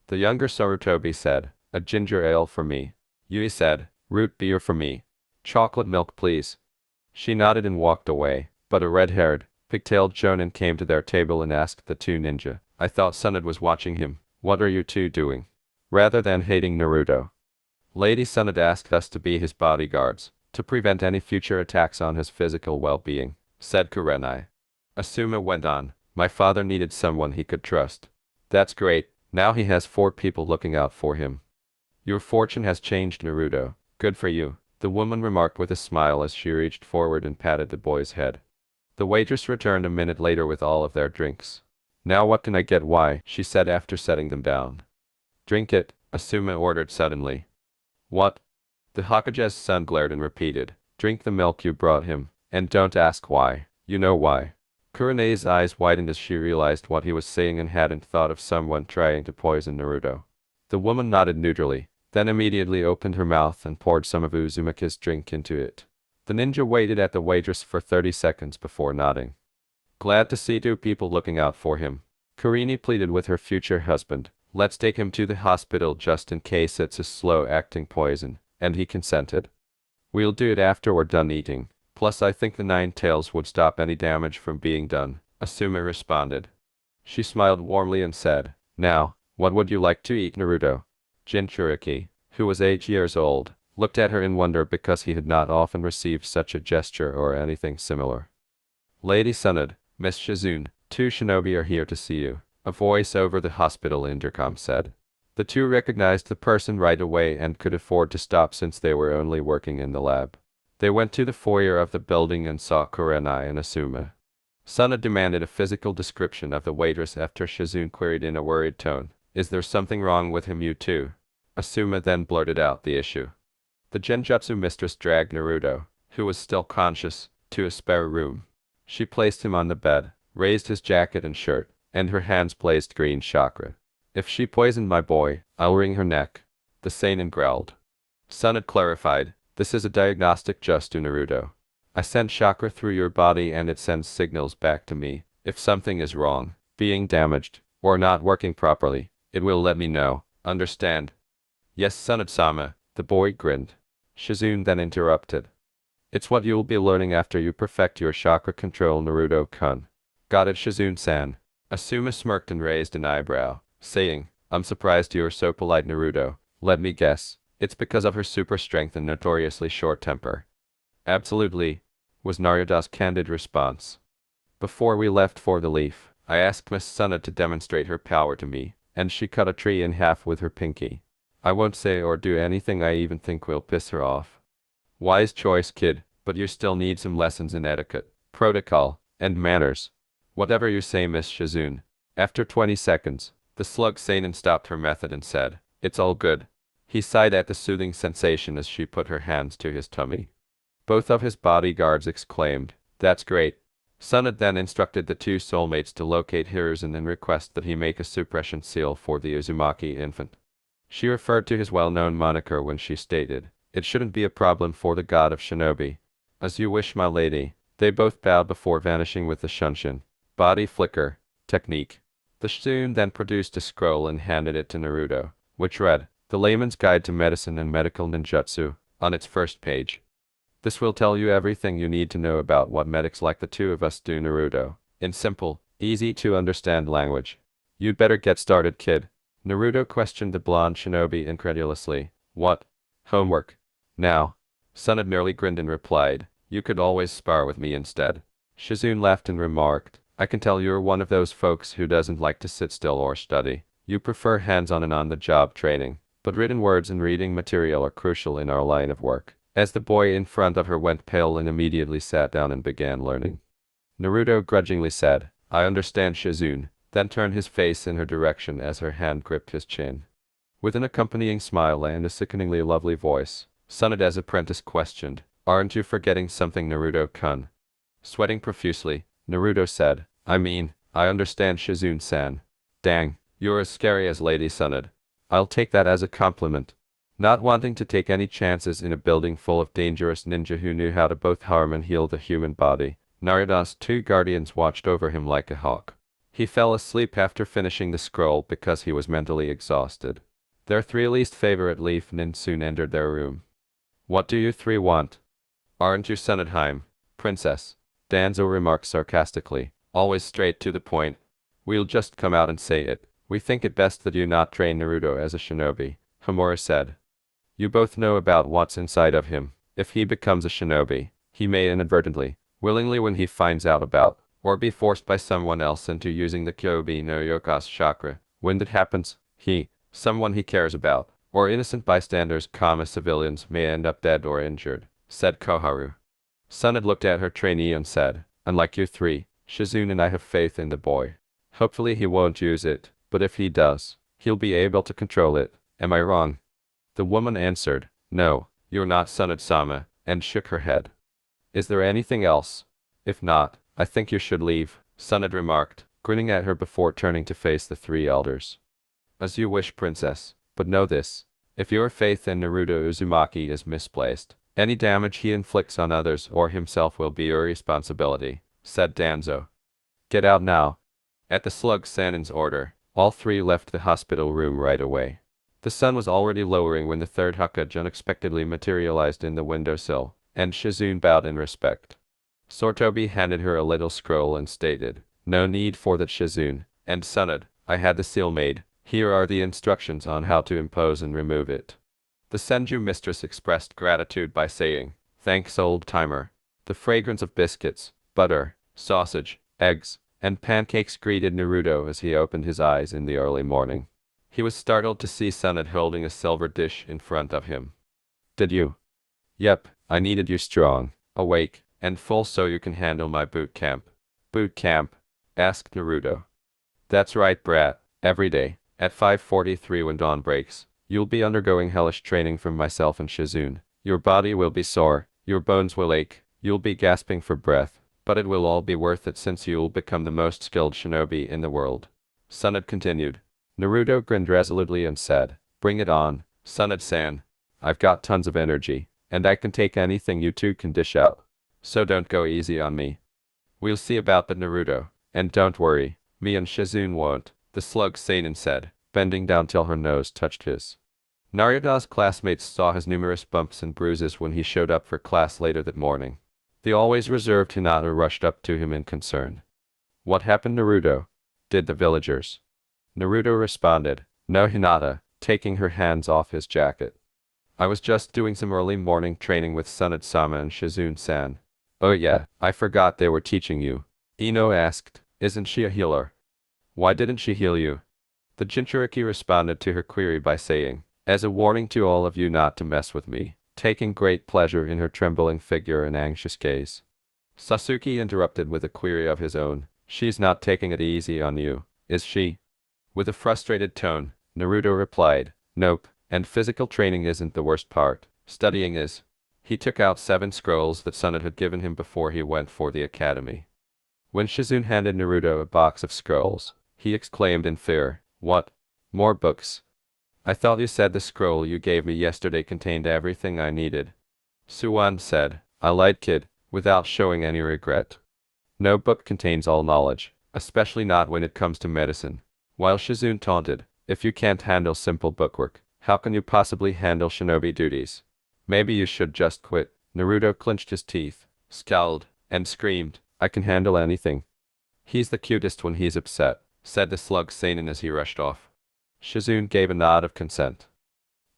The younger Sarutobi said, "A ginger ale for me." Yui said, "Root beer for me. Chocolate milk please." She nodded and walked away, but a red-haired, pigtailed shonen came to their table and asked the two ninja, "I thought Sunad was watching him. What are you two doing?" "Rather than hating Naruto, Lady Sunad asked us to be his bodyguards, to prevent any future attacks on his physical well-being," said Kurenai. Asuma went on, "My father needed someone he could trust." "That's great. Now he has 4 people looking out for him." "Your fortune has changed, Naruto. Good for you," the woman remarked with a smile as she reached forward and patted the boy's head. The waitress returned a minute later with all of their drinks. "Now what can I get?" she said after setting them down. "Drink it," Asuma ordered suddenly. "What?" The Hokage's son glared and repeated, "Drink the milk you brought him, and don't ask why. You know why." Kurenai's eyes widened as she realized what he was saying and hadn't thought of someone trying to poison Naruto. The woman nodded neutrally, then immediately opened her mouth and poured some of Uzumaki's drink into it. The ninja waited at the waitress for 30 seconds before nodding. "Glad to see 2 people looking out for him." Kurini pleaded with her future husband, "Let's take him to the hospital just in case it's a slow-acting poison," and he consented. "We'll do it after we're done eating. Plus I think the 9 tails would stop any damage from being done," Asuma responded. She smiled warmly and said, "Now, what would you like to eat, Naruto?" "Jinchuriki," who was 8 years old, looked at her in wonder because he had not often received such a gesture or anything similar. Lady Sunad, Miss Shizune, 2 shinobi are here to see you, a voice over the hospital intercom said. The two recognized the person right away and could afford to stop since they were only working in the lab. They went to the foyer of the building and saw Konana and Asuma. Sunad demanded a physical description of the waitress after Shizune queried in a worried tone, "Is there something wrong with him, you two?" Asuma then blurted out the issue. The genjutsu mistress dragged Naruto, who was still conscious, to a spare room. She placed him on the bed, raised his jacket and shirt, and her hands placed green chakra. "If she poisoned my boy, I'll wring her neck," the seinen growled. Sunad clarified, "This is a diagnostic just to Naruto. I send chakra through your body and it sends signals back to me. If something is wrong, being damaged, or not working properly, it will let me know, understand?" "Yes, Sunad-sama," the boy grinned. Shizune then interrupted. "It's what you'll be learning after you perfect your chakra control, Naruto-kun." "Got it, Shizune-san." Asuma smirked and raised an eyebrow, saying, "I'm surprised you're so polite, Naruto. Let me guess, it's because of her super strength and notoriously short temper." "Absolutely," was Naruto's candid response. "Before we left for the leaf, I asked Miss Sunad to demonstrate her power to me, and she cut a tree in half with her pinky. I won't say or do anything I even think will piss her off." "Wise choice, kid, but you still need some lessons in etiquette, protocol, and manners." "Whatever you say, Miss Shizune." After 20 seconds, the slug seinen stopped her method and said, "It's all good." He sighed at the soothing sensation as she put her hands to his tummy. Both of his bodyguards exclaimed, "That's great." Sunad then instructed the two soulmates to locate Hiruzen and request that he make a suppression seal for the Uzumaki infant. She referred to his well-known moniker when she stated, "It shouldn't be a problem for the god of shinobi." "As you wish, my lady." They both bowed before vanishing with the shunshin body flicker technique. The Shizune then produced a scroll and handed it to Naruto, which read, "The Layman's Guide to Medicine and Medical Ninjutsu," on its first page. "This will tell you everything you need to know about what medics like the two of us do, Naruto, in simple, easy-to-understand language. You'd better get started, kid." Naruto questioned the blonde shinobi incredulously. "What? Homework? Now?" Sunad merely grinned and replied, "You could always spar with me instead." Shizune laughed and remarked, "I can tell you're one of those folks who doesn't like to sit still or study. You prefer hands-on and on-the-job training, but written words and reading material are crucial in our line of work." As the boy in front of her went pale and immediately sat down and began learning. Naruto grudgingly said, "I understand, Shizune," then turned his face in her direction as her hand gripped his chin. With an accompanying smile and a sickeningly lovely voice, Sunada's apprentice questioned, "Aren't you forgetting something, Naruto-kun?" Sweating profusely, Naruto said, I understand, Shizune-san." "Dang, you're as scary as Lady Sunad." "I'll take that as a compliment." Not wanting to take any chances in a building full of dangerous ninja who knew how to both harm and heal the human body, Naruto's two guardians watched over him like a hawk. He fell asleep after finishing the scroll because he was mentally exhausted. Their three least favorite leaf nin soon entered their room. "What do you three want?" "Aren't you Sunadheim, princess?" Danzo remarked sarcastically, always straight to the point. "We'll just come out and say it. We think it best that you not train Naruto as a shinobi," Homura said. "You both know about what's inside of him. If he becomes a shinobi, he may inadvertently, willingly when he finds out about, or be forced by someone else into using the Kyobi no Yoko's chakra. When that happens, he, someone he cares about, or innocent bystanders, civilians may end up dead or injured," said Koharu. Sunad looked at her trainee and said, "Unlike you three, Shizune and I have faith in the boy. Hopefully he won't use it, but if he does, he'll be able to control it. Am I wrong?" The woman answered, "No, you're not, Sunad-sama," and shook her head. "Is there anything else? If not, I think you should leave," Sunad remarked, grinning at her before turning to face the three elders. "As you wish, princess, but know this. If your faith in Naruto Uzumaki is misplaced, any damage he inflicts on others or himself will be your responsibility," said Danzo. "Get out now." At the slug Sannin's order, all three left the hospital room right away. The sun was already lowering when the third Hokage unexpectedly materialized in the windowsill, and Shizune bowed in respect. Sortobi handed her a little scroll and stated, "No need for that, Shizune, and Sunad, I had the seal made. Here are the instructions on how to impose and remove it." The Senju mistress expressed gratitude by saying, "Thanks, old-timer." The fragrance of biscuits, butter, sausage, eggs, and pancakes greeted Naruto as he opened his eyes in the early morning. He was startled to see Sunad holding a silver dish in front of him. "Did you?" "Yep, I needed you strong, awake, and full so you can handle my boot camp." "Boot camp?" asked Naruto. "That's right, brat. Every day, at 5:43 when dawn breaks, you'll be undergoing hellish training from myself and Shizune. Your body will be sore, your bones will ache, you'll be gasping for breath, but it will all be worth it since you'll become the most skilled shinobi in the world." Sunad continued. Naruto grinned resolutely and said, "Bring it on, Sunad-san. I've got tons of energy, and I can take anything you two can dish out. So don't go easy on me." "We'll see about that, Naruto, and don't worry, me and Shizune won't," the slug seinen said, bending down till her nose touched his. Naruto's classmates saw his numerous bumps and bruises when he showed up for class later that morning. The always reserved Hinata rushed up to him in concern. "What happened, Naruto?" "Did the villagers?" Naruto responded, "No, Hinata," taking her hands off his jacket. "I was just doing some early morning training with Sunad-sama and Shizune-san." "Oh yeah, I forgot they were teaching you." Ino asked, "Isn't she a healer? Why didn't she heal you?" The Jinchuriki responded to her query by saying, "As a warning to all of you not to mess with me," taking great pleasure in her trembling figure and anxious gaze. Sasuke interrupted with a query of his own, "She's not taking it easy on you, is she?" With a frustrated tone, Naruto replied, "Nope, and physical training isn't the worst part, studying is." He took out 7 scrolls that Sunad had given him before he went for the academy. When Shizune handed Naruto a box of scrolls, he exclaimed in fear, "What? More books? I thought you said the scroll you gave me yesterday contained everything I needed." Suwan said, "I lied, kid," without showing any regret. "No book contains all knowledge, especially not when it comes to medicine." While Shizune taunted, "If you can't handle simple bookwork, how can you possibly handle shinobi duties? Maybe you should just quit." Naruto clenched his teeth, scowled, and screamed, "I can handle anything." "He's the cutest when he's upset," said the slug seinen as he rushed off. Shizune gave a nod of consent.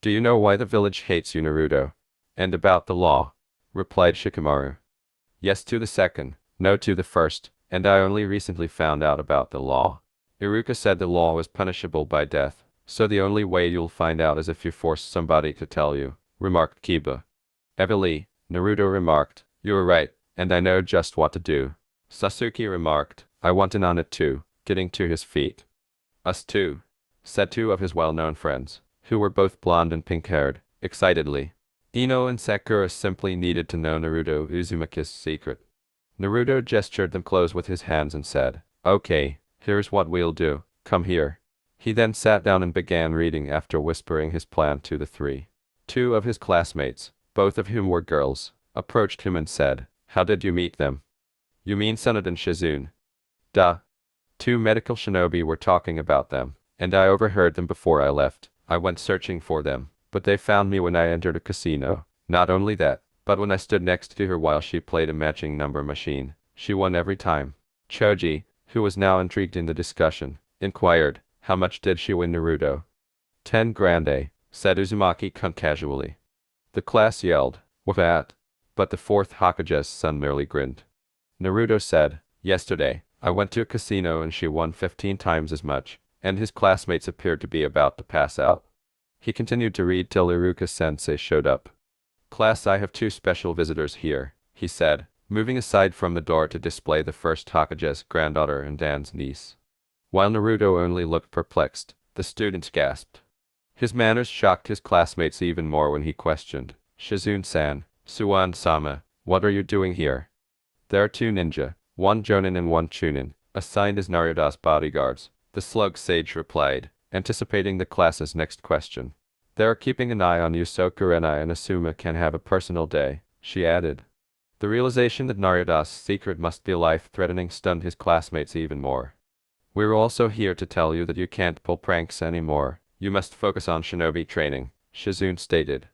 "Do you know why the village hates you, Naruto?" "And about the law?" replied Shikamaru. "Yes to the second, no to the first, and I only recently found out about the law. Iruka said the law was punishable by death, so the only way you'll find out is if you force somebody to tell you," remarked Kiba. "Heavily," Naruto remarked, "You're right, and I know just what to do." Sasuke remarked, "I want in on it too," getting to his feet. "Us too," said 2 of his well-known friends, who were both blonde and pink-haired, excitedly. Ino and Sakura simply needed to know Naruto Uzumaki's secret. Naruto gestured them close with his hands and said, "Okay, here's what we'll do, come here." He then sat down and began reading after whispering his plan to the 3. 2 of his classmates, both of whom were girls, approached him and said, "How did you meet them?" "You mean Sunad and Shizune?" "Duh. 2 medical shinobi were talking about them, and I overheard them before I left. I went searching for them, but they found me when I entered a casino. Not only that, but when I stood next to her while she played a matching number machine, she won every time." Choji, who was now intrigued in the discussion, inquired, "How much did she win, Naruto?" 10 grande, said Uzumaki casually. The class yelled, "What?" But the 4th Hokage's son merely grinned. Naruto said, "Yesterday, I went to a casino and she won 15 times as much," and his classmates appeared to be about to pass out. He continued to read till Iruka-sensei showed up. "Class, I have 2 special visitors here," he said, moving aside from the door to display the 1st Hokage's granddaughter and Dan's niece. While Naruto only looked perplexed, the students gasped. His manners shocked his classmates even more when he questioned, "Shizune-san, Suwan-sama, what are you doing here?" "There are 2 ninja, 1 jonin and 1 chunin, assigned as Naruto's bodyguards," the slug sage replied, anticipating the class's next question. "They are keeping an eye on you so Kurena and Asuma can have a personal day," she added. The realization that Naruto's secret must be life-threatening stunned his classmates even more. "We're also here to tell you that you can't pull pranks anymore. You must focus on shinobi training," Shizune stated.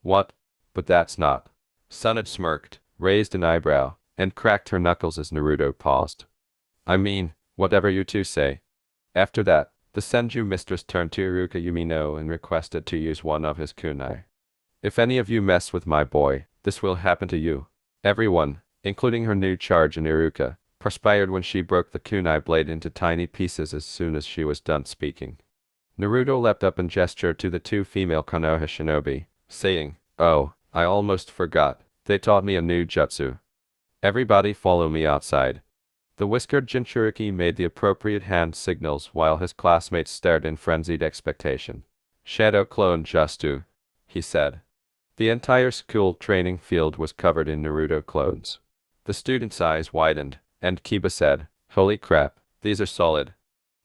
"What? But that's not." Sunad smirked, raised an eyebrow, and cracked her knuckles as Naruto paused. "I mean, whatever you 2 say." After that, the Senju mistress turned to Iruka Yumino and requested to use one of his kunai. If any of you mess with my boy, this will happen to you. Everyone, including her new charge in Iruka, perspired when she broke the kunai blade into tiny pieces as soon as she was done speaking. Naruto leapt up and gestured to the two female Konoha shinobi, saying, "Oh, I almost forgot. They taught me a new jutsu. Everybody follow me outside." The whiskered Jinchuriki made the appropriate hand signals while his classmates stared in frenzied expectation. "Shadow clone jutsu," he said. The entire school training field was covered in Naruto clones. The students' eyes widened, and Kiba said, "Holy crap, these are solid."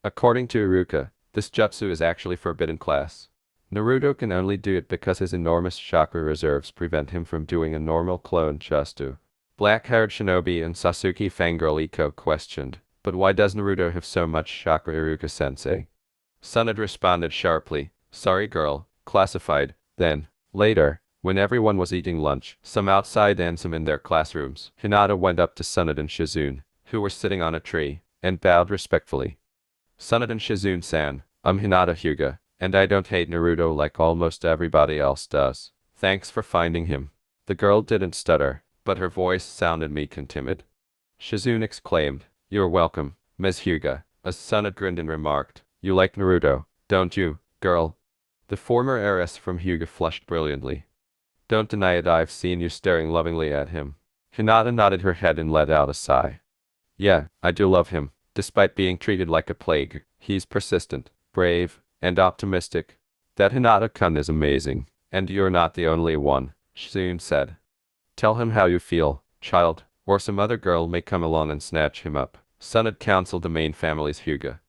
According to Iruka, this jutsu is actually forbidden class. Naruto can only do it because his enormous chakra reserves prevent him from doing a normal clone jutsu. Black-haired shinobi and Sasuke fangirl Iko questioned, "But why does Naruto have so much chakra, Iruka-sensei?" Sunad responded sharply, "Sorry girl, classified." Then, later, when everyone was eating lunch, some outside and some in their classrooms, Hinata went up to Sunad and Shizune, who were sitting on a tree, and bowed respectfully. "Sunad and Shizune-san, I'm Hinata Hyuga, and I don't hate Naruto like almost everybody else does. Thanks for finding him." The girl didn't stutter, but her voice sounded meek and timid. Shizune exclaimed, "You're welcome, Ms. Hyuga," as Sunad grinned and remarked, "You like Naruto, don't you, girl?" The former heiress from Hyuga flushed brilliantly. "Don't deny it, I've seen you staring lovingly at him." Hinata nodded her head and let out a sigh. "Yeah, I do love him, despite being treated like a plague. He's persistent, brave, and optimistic." "That Hinata-kun is amazing, and you're not the only one," Shizune said. "Tell him how you feel, child, or some other girl may come along and snatch him up," Sunad counseled the main family's Hyuga.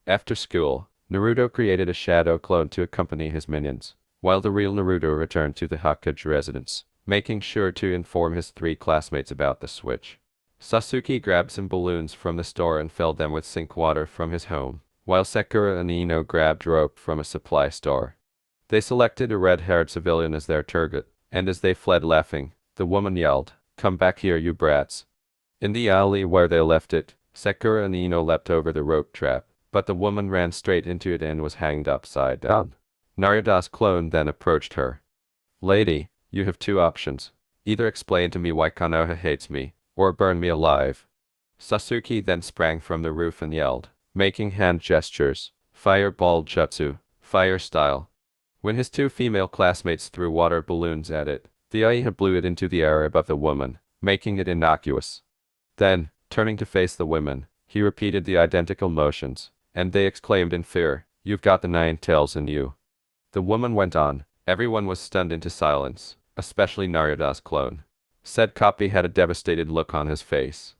After school, Naruto created a shadow clone to accompany his minions, while the real Naruto returned to the Hokage residence, making sure to inform his three classmates about the switch. Sasuke grabbed some balloons from the store and filled them with sink water from his home, while Sakura and Ino grabbed rope from a supply store. They selected a red-haired civilian as their target, and as they fled laughing, the woman yelled, "Come back here, you brats." In the alley where they left it, Sakura and Ino leapt over the rope trap, but the woman ran straight into it and was hanged upside down. Naruto's clone then approached her. "Lady, you have two options. Either explain to me why Konoha hates me, or burn me alive." Sasuke then sprang from the roof and yelled, making hand gestures, "Fireball jutsu, fire style." When his two female classmates threw water balloons at it, the Aiha blew it into the air above the woman, making it innocuous. Then, turning to face the women, he repeated the identical motions, and they exclaimed in fear, "You've got the nine tails in you." The woman went on. Everyone was stunned into silence, especially Naruto's clone. Said copy had a devastated look on his face.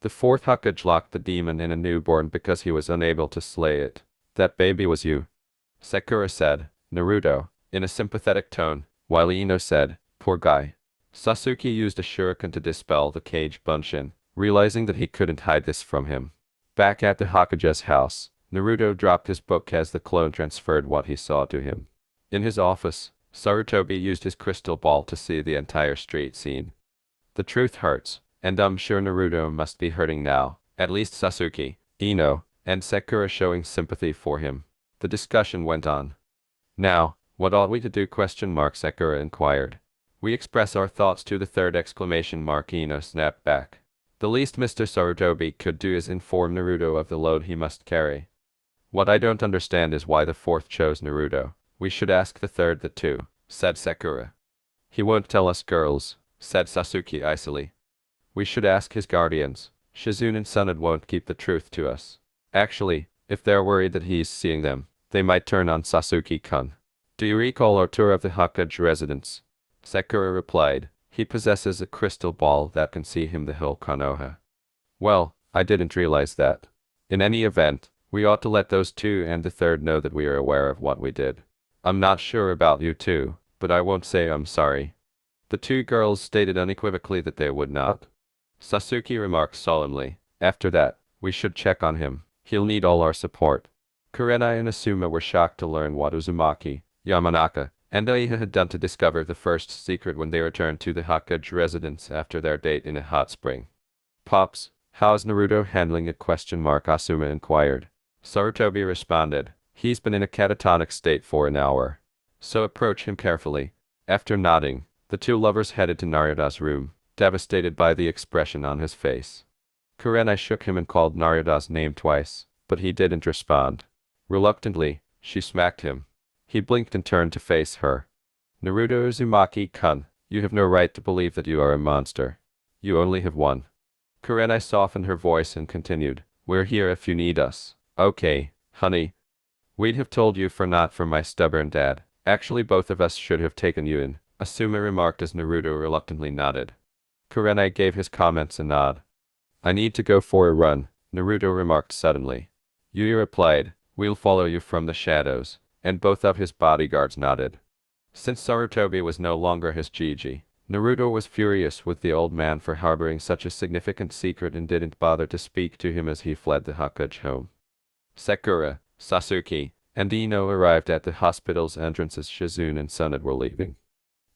The fourth Hokage locked the demon in a newborn because he was unable to slay it. "That baby was you," Sakura said, Naruto, in a sympathetic tone, while Ino said, "Poor guy." Sasuke used a shuriken to dispel the cage bunshin, realizing that he couldn't hide this from him. Back at the Hokage's house, Naruto dropped his book as the clone transferred what he saw to him. In his office, Sarutobi used his crystal ball to see the entire street scene. The truth hurts, and I'm sure Naruto must be hurting now, at least Sasuke, Ino, and Sakura showing sympathy for him. The discussion went on. "Now, what ought we to do?" Sakura inquired. "We express our thoughts to the third ! Ino snapped back. "The least Mr. Sarutobi could do is inform Naruto of the load he must carry. What I don't understand is why the fourth chose Naruto. We should ask the third that too," said Sakura. "He won't tell us girls," said Sasuke icily. "We should ask his guardians. Shizune and Sunad won't keep the truth to us. Actually, if they're worried that he's seeing them, they might turn on Sasuke-kun." "Do you recall our tour of the Hokage residence?" Sakura replied. "He possesses a crystal ball that can see him the whole Konoha." "Well, I didn't realize that. In any event, we ought to let those two and the third know that we are aware of what we did. I'm not sure about you two, but I won't say I'm sorry." The two girls stated unequivocally that they would not. Sasuke remarked solemnly, "After that, we should check on him. He'll need all our support." Kurenai and Asuma were shocked to learn what Uzumaki, Yamanaka, and Aiha had done to discover the first secret when they returned to the Hokage residence after their date in a hot spring. "Pops, how's Naruto handling it?" Asuma inquired. Sarutobi responded, "He's been in a catatonic state for an hour. So approach him carefully. After nodding, the two lovers headed to Naruto's room, devastated by the expression on his face. Kurenai shook him and called Naruto's name twice, but he didn't respond. Reluctantly, she smacked him. He blinked and turned to face her. Naruto Uzumaki-kun, you have no right to believe that you are a monster. You only have one. Kurenai softened her voice and continued, we're here if you need us. Okay, honey. We'd have told you not for my stubborn dad. Actually both of us should have taken you in, Asuma remarked as Naruto reluctantly nodded. Kurenai gave his comments a nod. I need to go for a run, Naruto remarked suddenly. Yuya replied, we'll follow you from the shadows, and both of his bodyguards nodded. Since Sarutobi was no longer his Gigi, Naruto was furious with the old man for harboring such a significant secret and didn't bother to speak to him as he fled the Hokage home. Sakura, Sasuke, and Ino arrived at the hospital's entrance as Shizune and Sunad were leaving.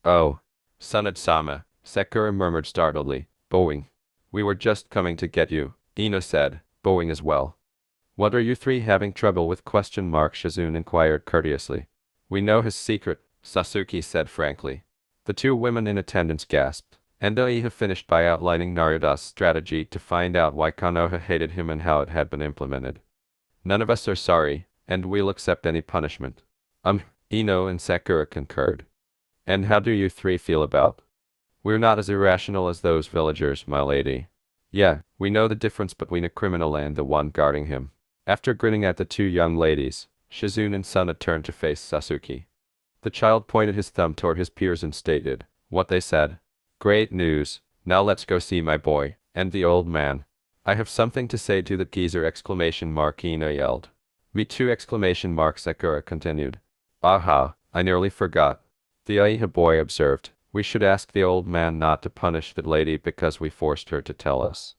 Oh, Sunad-sama, Sakura murmured startledly, bowing. We were just coming to get you, Ino said, bowing as well. What are you three having trouble with? Shizune inquired courteously. We know his secret, Sasuke said frankly. The two women in attendance gasped, and Iha finished by outlining Naruto's strategy to find out why Konoha hated him and how it had been implemented. None of us are sorry, and we'll accept any punishment. Ino and Sakura concurred. And how do you three feel about? We're not as irrational as those villagers, my lady. Yeah, we know the difference between a criminal and the one guarding him. After grinning at the two young ladies, Shizune and Sunad turned to face Sasuke. The child pointed his thumb toward his peers and stated, what they said. Great news, now let's go see my boy, and the old man. I have something to say to the geezer! Ino yelled. Me too! Sakura continued. Aha, I nearly forgot. The Iha boy observed. We should ask the old man not to punish that lady because we forced her to tell us.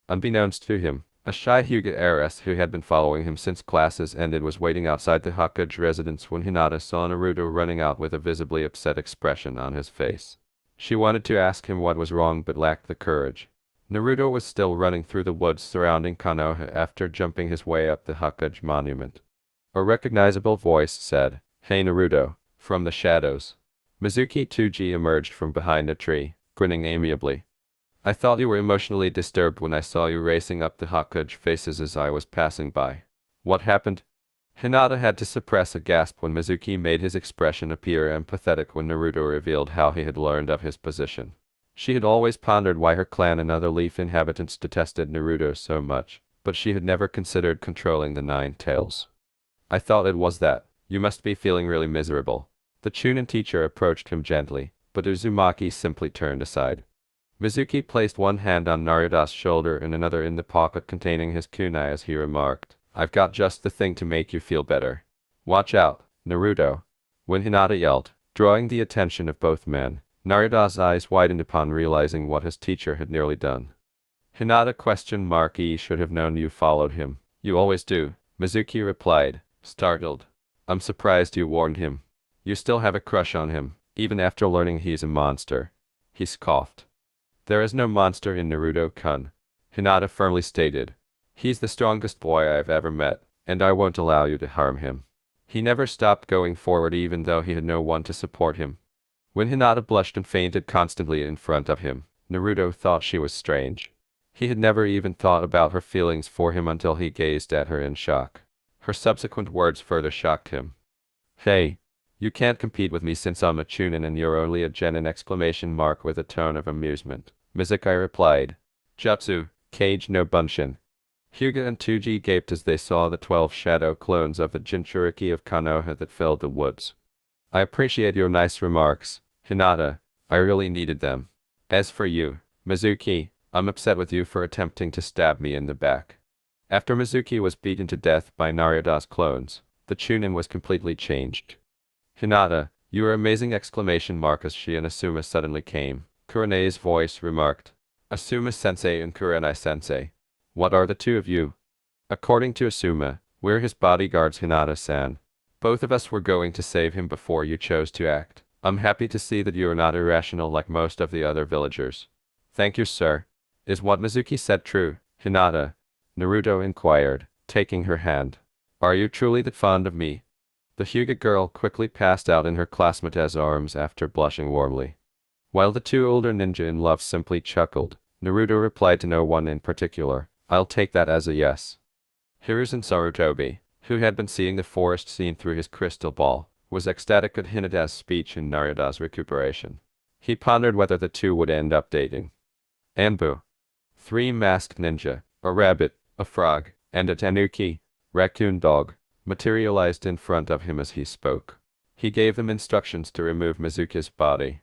Unbeknownst to him, a shy Hyuga heiress who had been following him since classes ended was waiting outside the Hokage residence when Hinata saw Naruto running out with a visibly upset expression on his face. She wanted to ask him what was wrong but lacked the courage. Naruto was still running through the woods surrounding Konoha after jumping his way up the Hokage monument. A recognizable voice said, Hey Naruto, from the shadows. Mizuki Tsuji emerged from behind a tree, grinning amiably. I thought you were emotionally disturbed when I saw you racing up the Hokage faces as I was passing by. What happened? Hinata had to suppress a gasp when Mizuki made his expression appear empathetic when Naruto revealed how he had learned of his position. She had always pondered why her clan and other leaf inhabitants detested Naruto so much, but she had never considered controlling the Nine Tails. I thought it was that. You must be feeling really miserable. The Chunin teacher approached him gently, but Uzumaki simply turned aside. Mizuki placed one hand on Naruto's shoulder and another in the pocket containing his kunai as he remarked, I've got just the thing to make you feel better. Watch out, Naruto. When Hinata yelled, drawing the attention of both men, Naruto's eyes widened upon realizing what his teacher had nearly done. Hinata ? He should have known you followed him. You always do, Mizuki replied, startled. I'm surprised you warned him. You still have a crush on him, even after learning he's a monster. He scoffed. There is no monster in Naruto-kun, Hinata firmly stated. He's the strongest boy I've ever met, and I won't allow you to harm him. He never stopped going forward even though he had no one to support him. When Hinata blushed and fainted constantly in front of him, Naruto thought she was strange. He had never even thought about her feelings for him until he gazed at her in shock. Her subsequent words further shocked him. Hey, you can't compete with me since I'm a Chunin and you're only a genin! With a tone of amusement, Mizuki replied. Jutsu, Kage no Bunshin. Hyuga and Tsuji gaped as they saw the 12 shadow clones of the Jinchuriki of Konoha that filled the woods. I appreciate your nice remarks, Hinata. I really needed them. As for you, Mizuki, I'm upset with you for attempting to stab me in the back. After Mizuki was beaten to death by Naruto's clones, the Chunin was completely changed. Hinata, you are amazing! As she and Asuma suddenly came, Kurenai's voice remarked. Asuma-sensei and Kurenai-sensei. What are the two of you? According to Asuma, we're his bodyguards, Hinata-san. Both of us were going to save him before you chose to act. I'm happy to see that you are not irrational like most of the other villagers. Thank you, sir. Is what Mizuki said true, Hinata? Naruto inquired, taking her hand. Are you truly that fond of me? The Hyuga girl quickly passed out in her classmate's arms after blushing warmly. While the two older ninja in love simply chuckled, Naruto replied to no one in particular, "I'll take that as a yes." Hiruzen Sarutobi, who had been seeing the forest scene through his crystal ball, was ecstatic at Hinata's speech and Naruto's recuperation. He pondered whether the two would end up dating. Anbu. Three masked ninja, a rabbit, a frog, and a tanuki, raccoon dog, materialized in front of him as he spoke. He gave them instructions to remove Mizuki's body.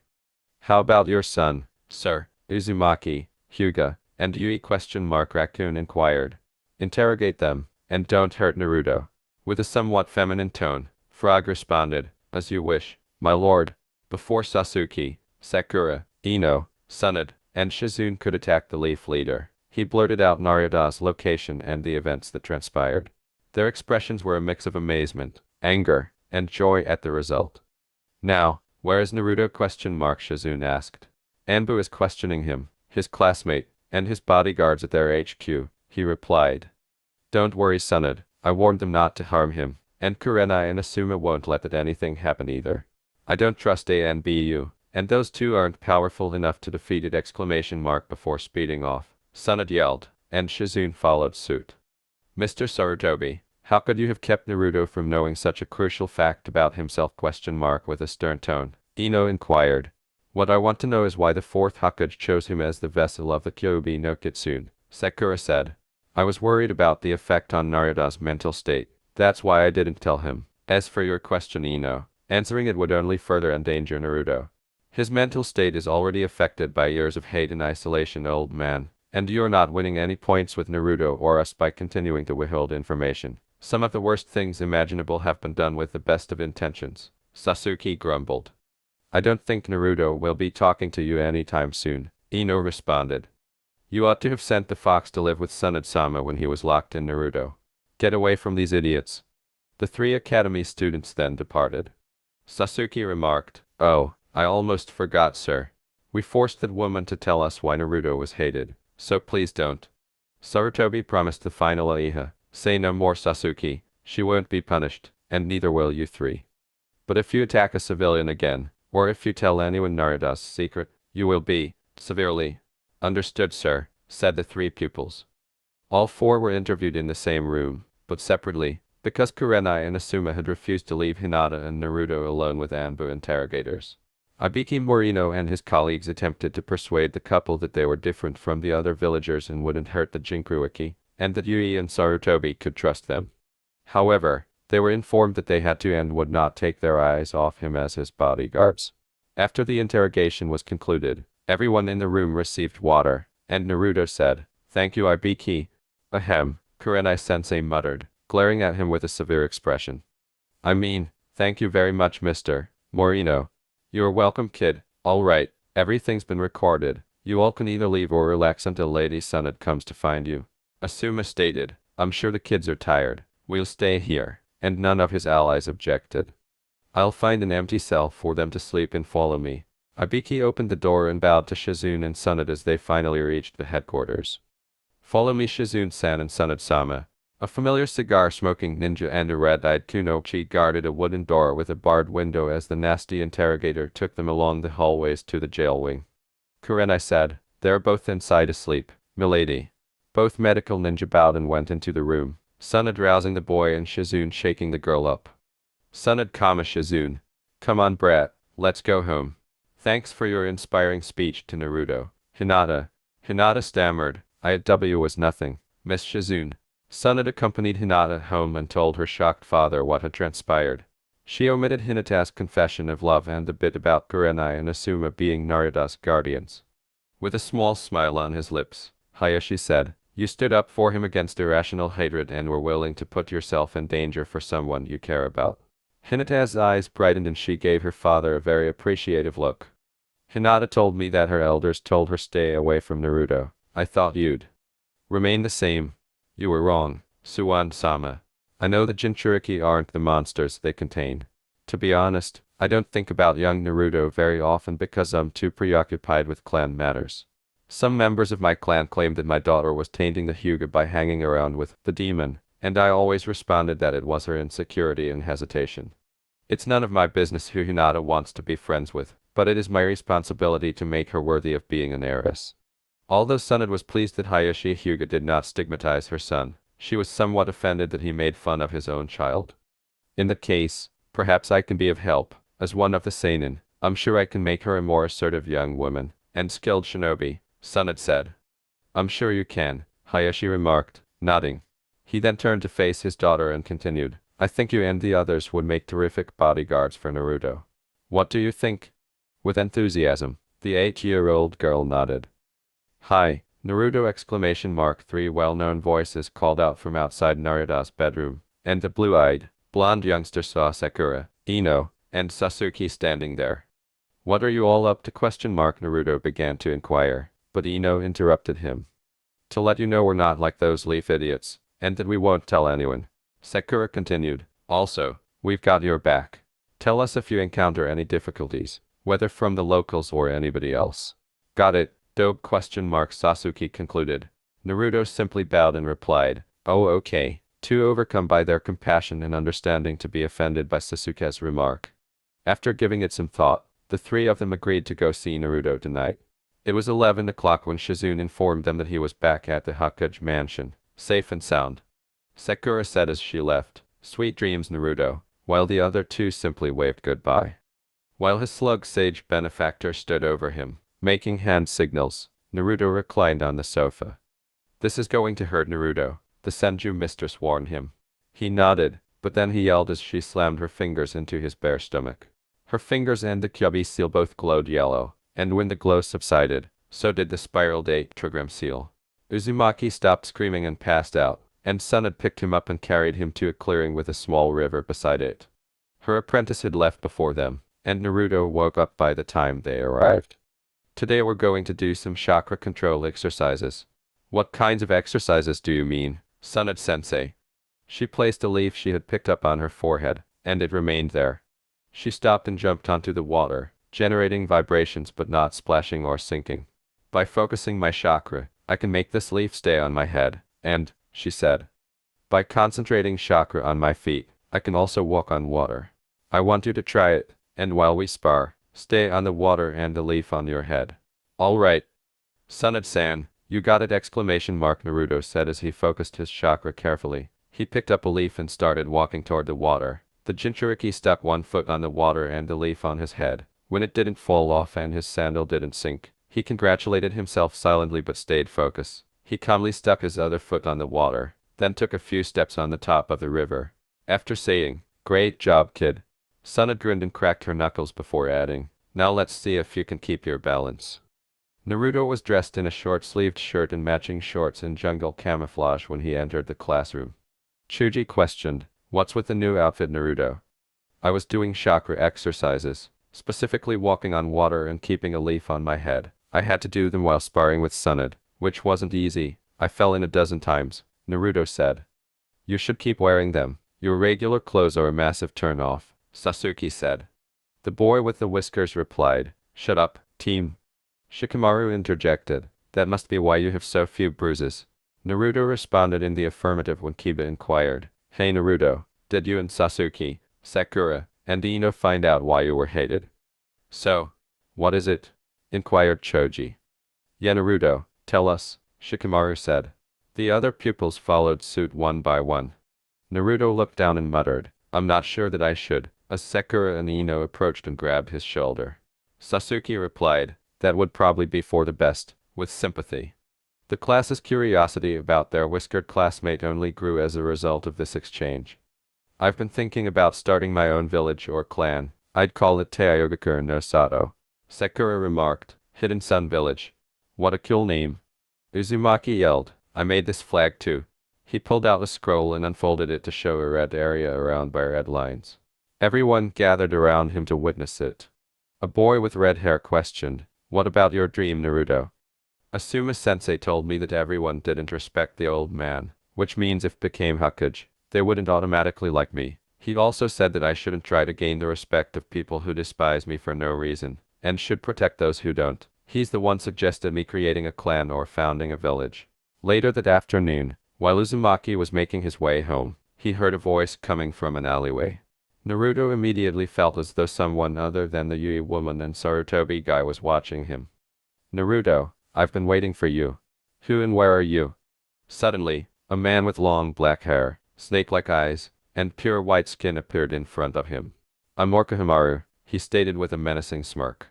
"How about your son, sir?" Uzumaki, Hyuga, and Yui Raccoon inquired. "Interrogate them, and don't hurt Naruto." With a somewhat feminine tone, Frog responded, "As you wish, my lord." Before Sasuke, Sakura, Ino, Tsunade, and Shizune could attack the Leaf Leader, he blurted out Naruto's location and the events that transpired. Their expressions were a mix of amazement, anger, and joy at the result. "Now, where is Naruto?" Shizune asked. "Anbu is questioning him, his classmate, and his bodyguards at their HQ," he replied. "Don't worry, Tsunade, I warned them not to harm him, and Kurenai and Asuma won't let that anything happen either. I don't trust Anbu, and those two aren't powerful enough to defeat it!" Before speeding off, Tsunade yelled, and Shizune followed suit. "Mr. Sarutobi, how could you have kept Naruto from knowing such a crucial fact about himself?" With a stern tone, Ino inquired. "What I want to know is why the fourth Hokage chose him as the vessel of the Kyuubi no Kitsune," Sakura said. "I was worried about the effect on Naruto's mental state. That's why I didn't tell him. As for your question, Ino, answering it would only further endanger Naruto. His mental state is already affected by years of hate and isolation, old man, and you're not winning any points with Naruto or us by continuing to withhold information. Some of the worst things imaginable have been done with the best of intentions," Sasuke grumbled. "I don't think Naruto will be talking to you anytime soon," Ino responded. "You ought to have sent the fox to live with Tsunade-sama when he was locked in Naruto. Get away from these idiots." The three academy students then departed. Sasuke remarked, "Oh, I almost forgot, sir. We forced that woman to tell us why Naruto was hated, so please don't." Sarutobi promised the final Aiha, "Say no more, Sasuke, she won't be punished, and neither will you three. But if you attack a civilian again, or if you tell anyone Naruto's secret, you will be severely." "Understood, sir," said the three pupils. All four were interviewed in the same room, but separately, because Kurenai and Asuma had refused to leave Hinata and Naruto alone with Anbu interrogators. Ibiki Morino and his colleagues attempted to persuade the couple that they were different from the other villagers and wouldn't hurt the Jinchuiki, and that Yui and Sarutobi could trust them. However, they were informed that they had to and would not take their eyes off him as his bodyguards. After the interrogation was concluded, everyone in the room received water, and Naruto said, "Thank you, Ibiki." "Ahem," Kurenai-sensei muttered, glaring at him with a severe expression. "I mean, thank you very much, Mr. Morino." "You're welcome, kid. All right, everything's been recorded. You all can either leave or relax until Lady Tsunade comes to find you," Asuma stated. "I'm sure the kids are tired. We'll stay here," and none of his allies objected. "I'll find an empty cell for them to sleep in. Follow me." Ibiki opened the door and bowed to Shizune and Tsunade as they finally reached the headquarters. "Follow me, Shizune-san and Tsunade-sama." A familiar cigar-smoking ninja and a red-eyed kunoichi guarded a wooden door with a barred window as the nasty interrogator took them along the hallways to the jail wing. Kurenai said, "They're both inside asleep, milady." Both medical ninja bowed and went into the room, Tsunade rousing the boy and Shizune shaking the girl up. "Tsunade, Shizune. Come on, brat, let's go home. Thanks for your inspiring speech to Naruto, Hinata." Hinata stammered, "IW was nothing, Miss Shizune." Tsunade accompanied Hinata home and told her shocked father what had transpired. She omitted Hinata's confession of love and the bit about Kurenai and Asuma being Naruto's guardians. With a small smile on his lips, Hayashi said, "You stood up for him against irrational hatred and were willing to put yourself in danger for someone you care about." Hinata's eyes brightened and she gave her father a very appreciative look. "Hinata told me that her elders told her stay away from Naruto. I thought you'd remain the same. You were wrong, Suwan-sama. I know the Jinchuriki aren't the monsters they contain. To be honest, I don't think about young Naruto very often because I'm too preoccupied with clan matters. Some members of my clan claimed that my daughter was tainting the Hyuga by hanging around with the demon, and I always responded that it was her insecurity and hesitation. It's none of my business who Hinata wants to be friends with, but it is my responsibility to make her worthy of being an heiress. Although Sunad was pleased that Hayashi Hyuga did not stigmatize her son, she was somewhat offended that he made fun of his own child. In that case, perhaps I can be of help. As one of the seinen, I'm sure I can make her a more assertive young woman and skilled shinobi, Sunad said. I'm sure you can, Hayashi remarked, nodding. He then turned to face his daughter and continued, I think you and the others would make terrific bodyguards for Naruto. What do you think? With enthusiasm, the 8-year-old girl nodded. Hi, Naruto! 3 well-known voices called out from outside Naruto's bedroom, and the blue-eyed, blonde youngster saw Sakura, Ino, and Sasuke standing there. What are you all up to? Naruto began to inquire, but Ino interrupted him. To let you know we're not like those leaf idiots, and that we won't tell anyone. Sakura continued, also, we've got your back. Tell us if you encounter any difficulties, whether from the locals or anybody else. Got it, dope? Sasuke concluded. Naruto simply bowed and replied, oh okay, too overcome by their compassion and understanding to be offended by Sasuke's remark. After giving it some thought, the three of them agreed to go see Naruto tonight. It was 11 o'clock when Shizune informed them that he was back at the Hokage mansion, safe and sound. Sakura said as she left, sweet dreams Naruto, while the other two simply waved goodbye. While his slug sage benefactor stood over him, making hand signals, Naruto reclined on the sofa. This is going to hurt Naruto, the Senju mistress warned him. He nodded, but then he yelled as she slammed her fingers into his bare stomach. Her fingers and the kyubi seal both glowed yellow, and when the glow subsided, so did the spiraled 8-trigram seal. Uzumaki stopped screaming and passed out, and Sunad picked him up and carried him to a clearing with a small river beside it. Her apprentice had left before them, and Naruto woke up by the time they arrived. Today we're going to do some chakra control exercises. What kinds of exercises do you mean, Sunad-sensei? She placed a leaf she had picked up on her forehead, and it remained there. She stopped and jumped onto the water, generating vibrations but not splashing or sinking. By focusing my chakra, I can make this leaf stay on my head, and, she said, by concentrating chakra on my feet, I can also walk on water. I want you to try it, and while we spar, stay on the water and the leaf on your head. All right. Sunad-san, you got it! Naruto said as he focused his chakra carefully. He picked up a leaf and started walking toward the water. The Jinchuriki stuck one foot on the water and the leaf on his head. When it didn't fall off and his sandal didn't sink, he congratulated himself silently but stayed focused. He calmly stuck his other foot on the water, then took a few steps on the top of the river. After saying, great job kid, Sunad grinned and cracked her knuckles before adding, now let's see if you can keep your balance. Naruto was dressed in a short-sleeved shirt and matching shorts in jungle camouflage when he entered the classroom. Chuji questioned, what's with the new outfit Naruto? I was doing chakra exercises, specifically walking on water and keeping a leaf on my head. I had to do them while sparring with Sunad, which wasn't easy. I fell in a dozen times, Naruto said. You should keep wearing them. Your regular clothes are a massive turn-off, Sasuke said. The boy with the whiskers replied, shut up, team. Shikamaru interjected, that must be why you have so few bruises. Naruto responded in the affirmative when Kiba inquired, hey Naruto, did you and Sasuke, Sakura, and Ino find out why you were hated? So, what is it? Inquired Choji. Yeah Naruto, tell us, Shikamaru said. The other pupils followed suit one by one. Naruto looked down and muttered, I'm not sure that I should, as Sakura and Ino approached and grabbed his shoulder. Sasuke replied, that would probably be for the best, with sympathy. The class's curiosity about their whiskered classmate only grew as a result of this exchange. I've been thinking about starting my own village or clan. I'd call it Taiyogakur no Sato. Sakura remarked, Hidden Sun Village. What a cool name. Uzumaki yelled, I made this flag too. He pulled out a scroll and unfolded it to show a red area around by red lines. Everyone gathered around him to witness it. A boy with red hair questioned, what about your dream Naruto? Asuma-sensei told me that everyone didn't respect the old man, which means if became Hokage, they wouldn't automatically like me. He also said that I shouldn't try to gain the respect of people who despise me for no reason, and should protect those who don't. He's the one suggested me creating a clan or founding a village. Later that afternoon, while Uzumaki was making his way home, he heard a voice coming from an alleyway. Naruto immediately felt as though someone other than the Yui woman and Sarutobi guy was watching him. Naruto, I've been waiting for you. Who and where are you? Suddenly, a man with long black hair, snake-like eyes, and pure white skin appeared in front of him. I'm Orochimaru, he stated with a menacing smirk.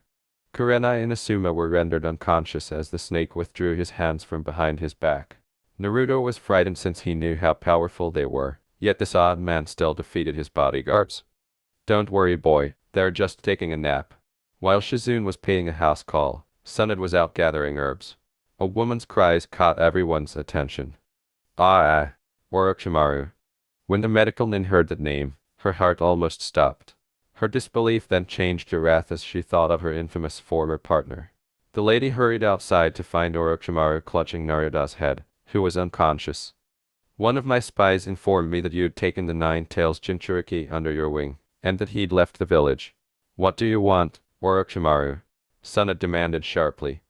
Kurenai and Asuma were rendered unconscious as the snake withdrew his hands from behind his back. Naruto was frightened since he knew how powerful they were, yet this odd man still defeated his bodyguards. Don't worry, boy, they're just taking a nap. While Shizune was paying a house call, Sunad was out gathering herbs. A woman's cries caught everyone's attention. Orochimaru. When the medical nin heard that name, her heart almost stopped. Her disbelief then changed to wrath as she thought of her infamous former partner. The lady hurried outside to find Orochimaru clutching Naruto's head, who was unconscious. One of my spies informed me that you'd taken the Nine-Tails Jinchuriki under your wing, and that he'd left the village. What do you want, Orochimaru? Sunad demanded sharply.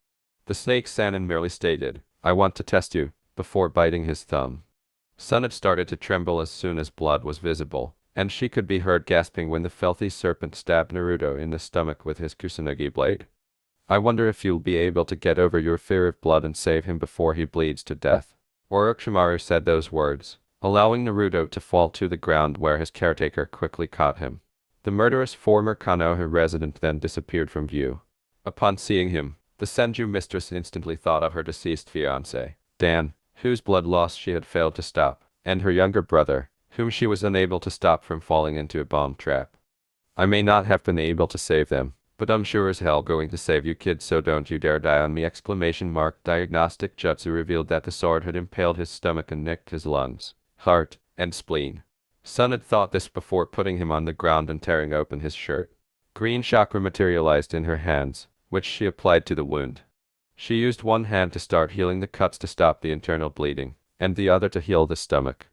The snake Sannin merely stated, I want to test you, before biting his thumb. Sunad started to tremble as soon as blood was visible, and she could be heard gasping when the filthy serpent stabbed Naruto in the stomach with his Kusanagi blade. I wonder if you'll be able to get over your fear of blood and save him before he bleeds to death. Orochimaru said those words, allowing Naruto to fall to the ground where his caretaker quickly caught him. The murderous former Konoha resident then disappeared from view. Upon seeing him, the Senju mistress instantly thought of her deceased fiancé, Dan, whose blood loss she had failed to stop, and her younger brother, whom she was unable to stop from falling into a bomb trap. I may not have been able to save them, but I'm sure as hell going to save you kids, so don't you dare die on me! Diagnostic jutsu revealed that the sword had impaled his stomach and nicked his lungs, heart, and spleen. Sun had thought this before putting him on the ground and tearing open his shirt. Green chakra materialized in her hands, which she applied to the wound. She used one hand to start healing the cuts to stop the internal bleeding, and the other to heal the stomach.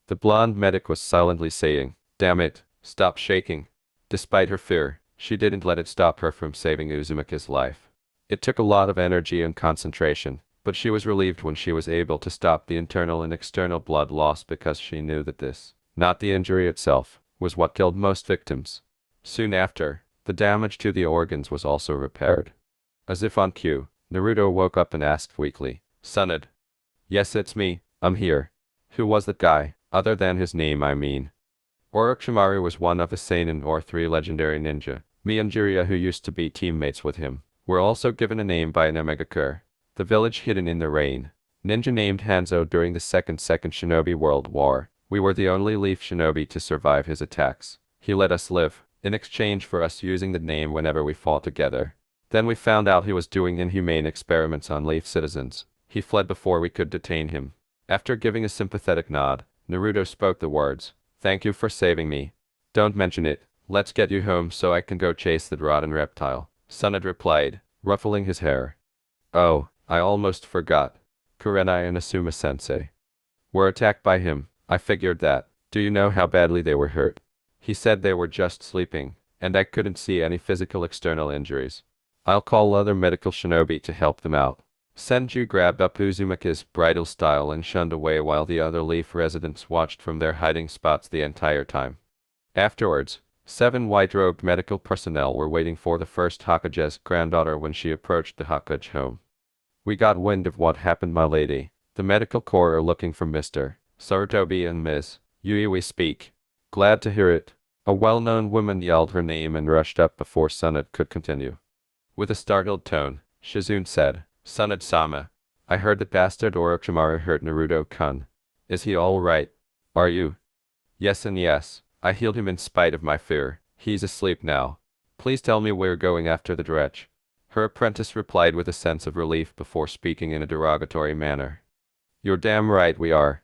The blonde medic was silently saying, "Damn it, stop shaking." Despite her fear, she didn't let it stop her from saving Uzumaki's life. It took a lot of energy and concentration, but she was relieved when she was able to stop the internal and external blood loss because she knew that this, not the injury itself, was what killed most victims. Soon after, the damage to the organs was also repaired. As if on cue, Naruto woke up and asked weakly, "Sunad?" "Yes, it's me, I'm here." "Who was that guy, other than his name, I mean?" Orochimaru was one of the Seinen or three legendary ninja. Me and Jiraiya, who used to be teammates with him, were also given a name by an Omega-cur, the village hidden in the rain. Ninja named Hanzo during the Second Shinobi World War. We were the only Leaf Shinobi to survive his attacks. He let us live, in exchange for us using the name whenever we fought together. Then we found out he was doing inhumane experiments on Leaf citizens. He fled before we could detain him. After giving a sympathetic nod, Naruto spoke the words, "Thank you for saving me. Don't mention it. Let's get you home so I can go chase that rotten reptile," Sunad replied, ruffling his hair. "Oh, I almost forgot. Kurenai and Asuma-sensei were attacked by him. I figured that. Do you know how badly they were hurt?" He said they were just sleeping, and I couldn't see any physical external injuries. "I'll call other medical shinobi to help them out." Senju grabbed up Uzumaki's bridal style and shunned away while the other Leaf residents watched from their hiding spots the entire time. Afterwards, 7 white-robed medical personnel were waiting for the first Hokage's granddaughter when she approached the Hokage home. "We got wind of what happened, my lady. The medical corps are looking for Mr. Sarutobi and Ms. Yui. We speak." "Glad to hear it." A well-known woman yelled her name and rushed up before Sunad could continue. With a startled tone, Shizune said, "Sunad-sama, I heard that bastard Orochimaru hurt Naruto-kun. Is he all right?" "Are you?" "Yes and yes. I healed him in spite of my fear. He's asleep now. Please tell me we're going after the wretch." Her apprentice replied with a sense of relief before speaking in a derogatory manner. "You're damn right we are.